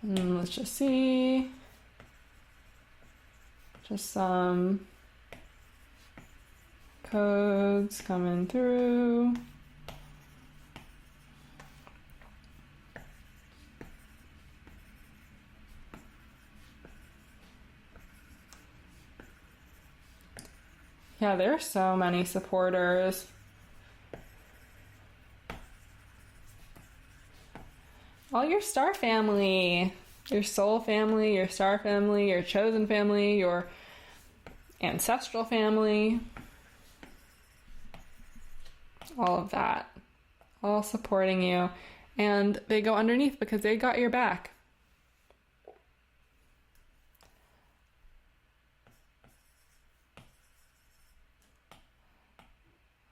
And let's just see. Just some codes coming through. Yeah, there's so many supporters. All your star family, your soul family, your star family, your chosen family, your ancestral family. All of that. All supporting you. And they go underneath because they got your back.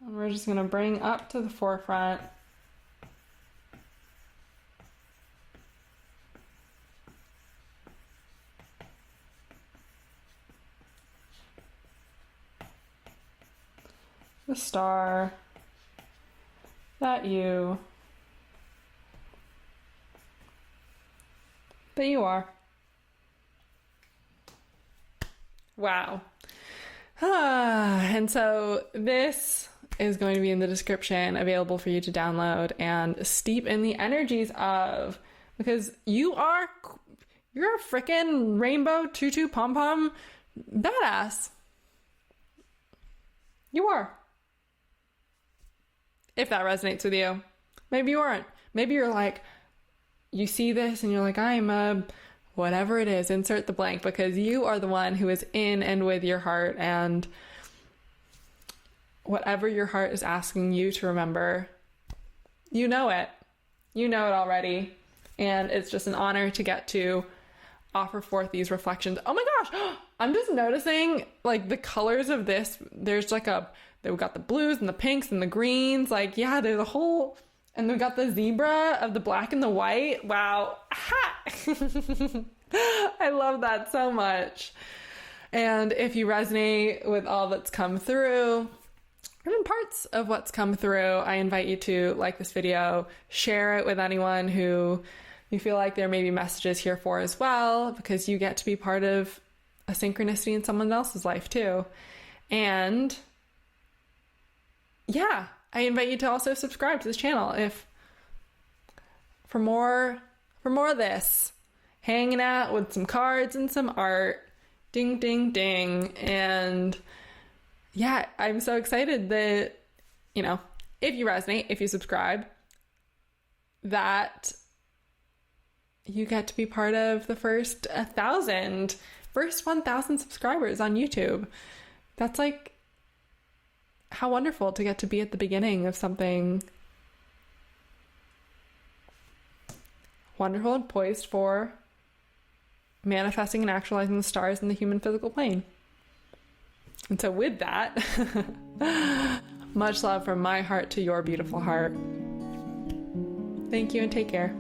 And we're just going to bring up to the forefront the star that you are. Wow. And so this is going to be in the description, available for you to download and steep in the energies of, because you're a freaking rainbow tutu pom-pom badass. You are. If that resonates with you. Maybe you aren't. Maybe you're like, you see this and you're like, I'm a whatever it is, insert the blank, because you are the one who is in and with your heart, and whatever your heart is asking you to remember, you know it. You know it already. And it's just an honor to get to offer forth these reflections. Oh my gosh, I'm just noticing like the colors of this. There's like they've got the blues and the pinks and the greens. Like, yeah, there's a whole, and we've got the zebra of the black and the white. Wow. I love that so much. And if you resonate with all that's come through, even parts of what's come through, I invite you to like this video, share it with anyone who you feel like there may be messages here for as well, because you get to be part of a synchronicity in someone else's life too. And yeah, I invite you to also subscribe to this channel if for more of this, hanging out with some cards and some art, ding, ding, ding. And yeah, I'm so excited that, if you resonate, if you subscribe, that you get to be part of the first 1,000 subscribers on YouTube. That's like, how wonderful to get to be at the beginning of something wonderful and poised for manifesting and actualizing the stars in the human physical plane. And so with that, much love from my heart to your beautiful heart. Thank you and take care.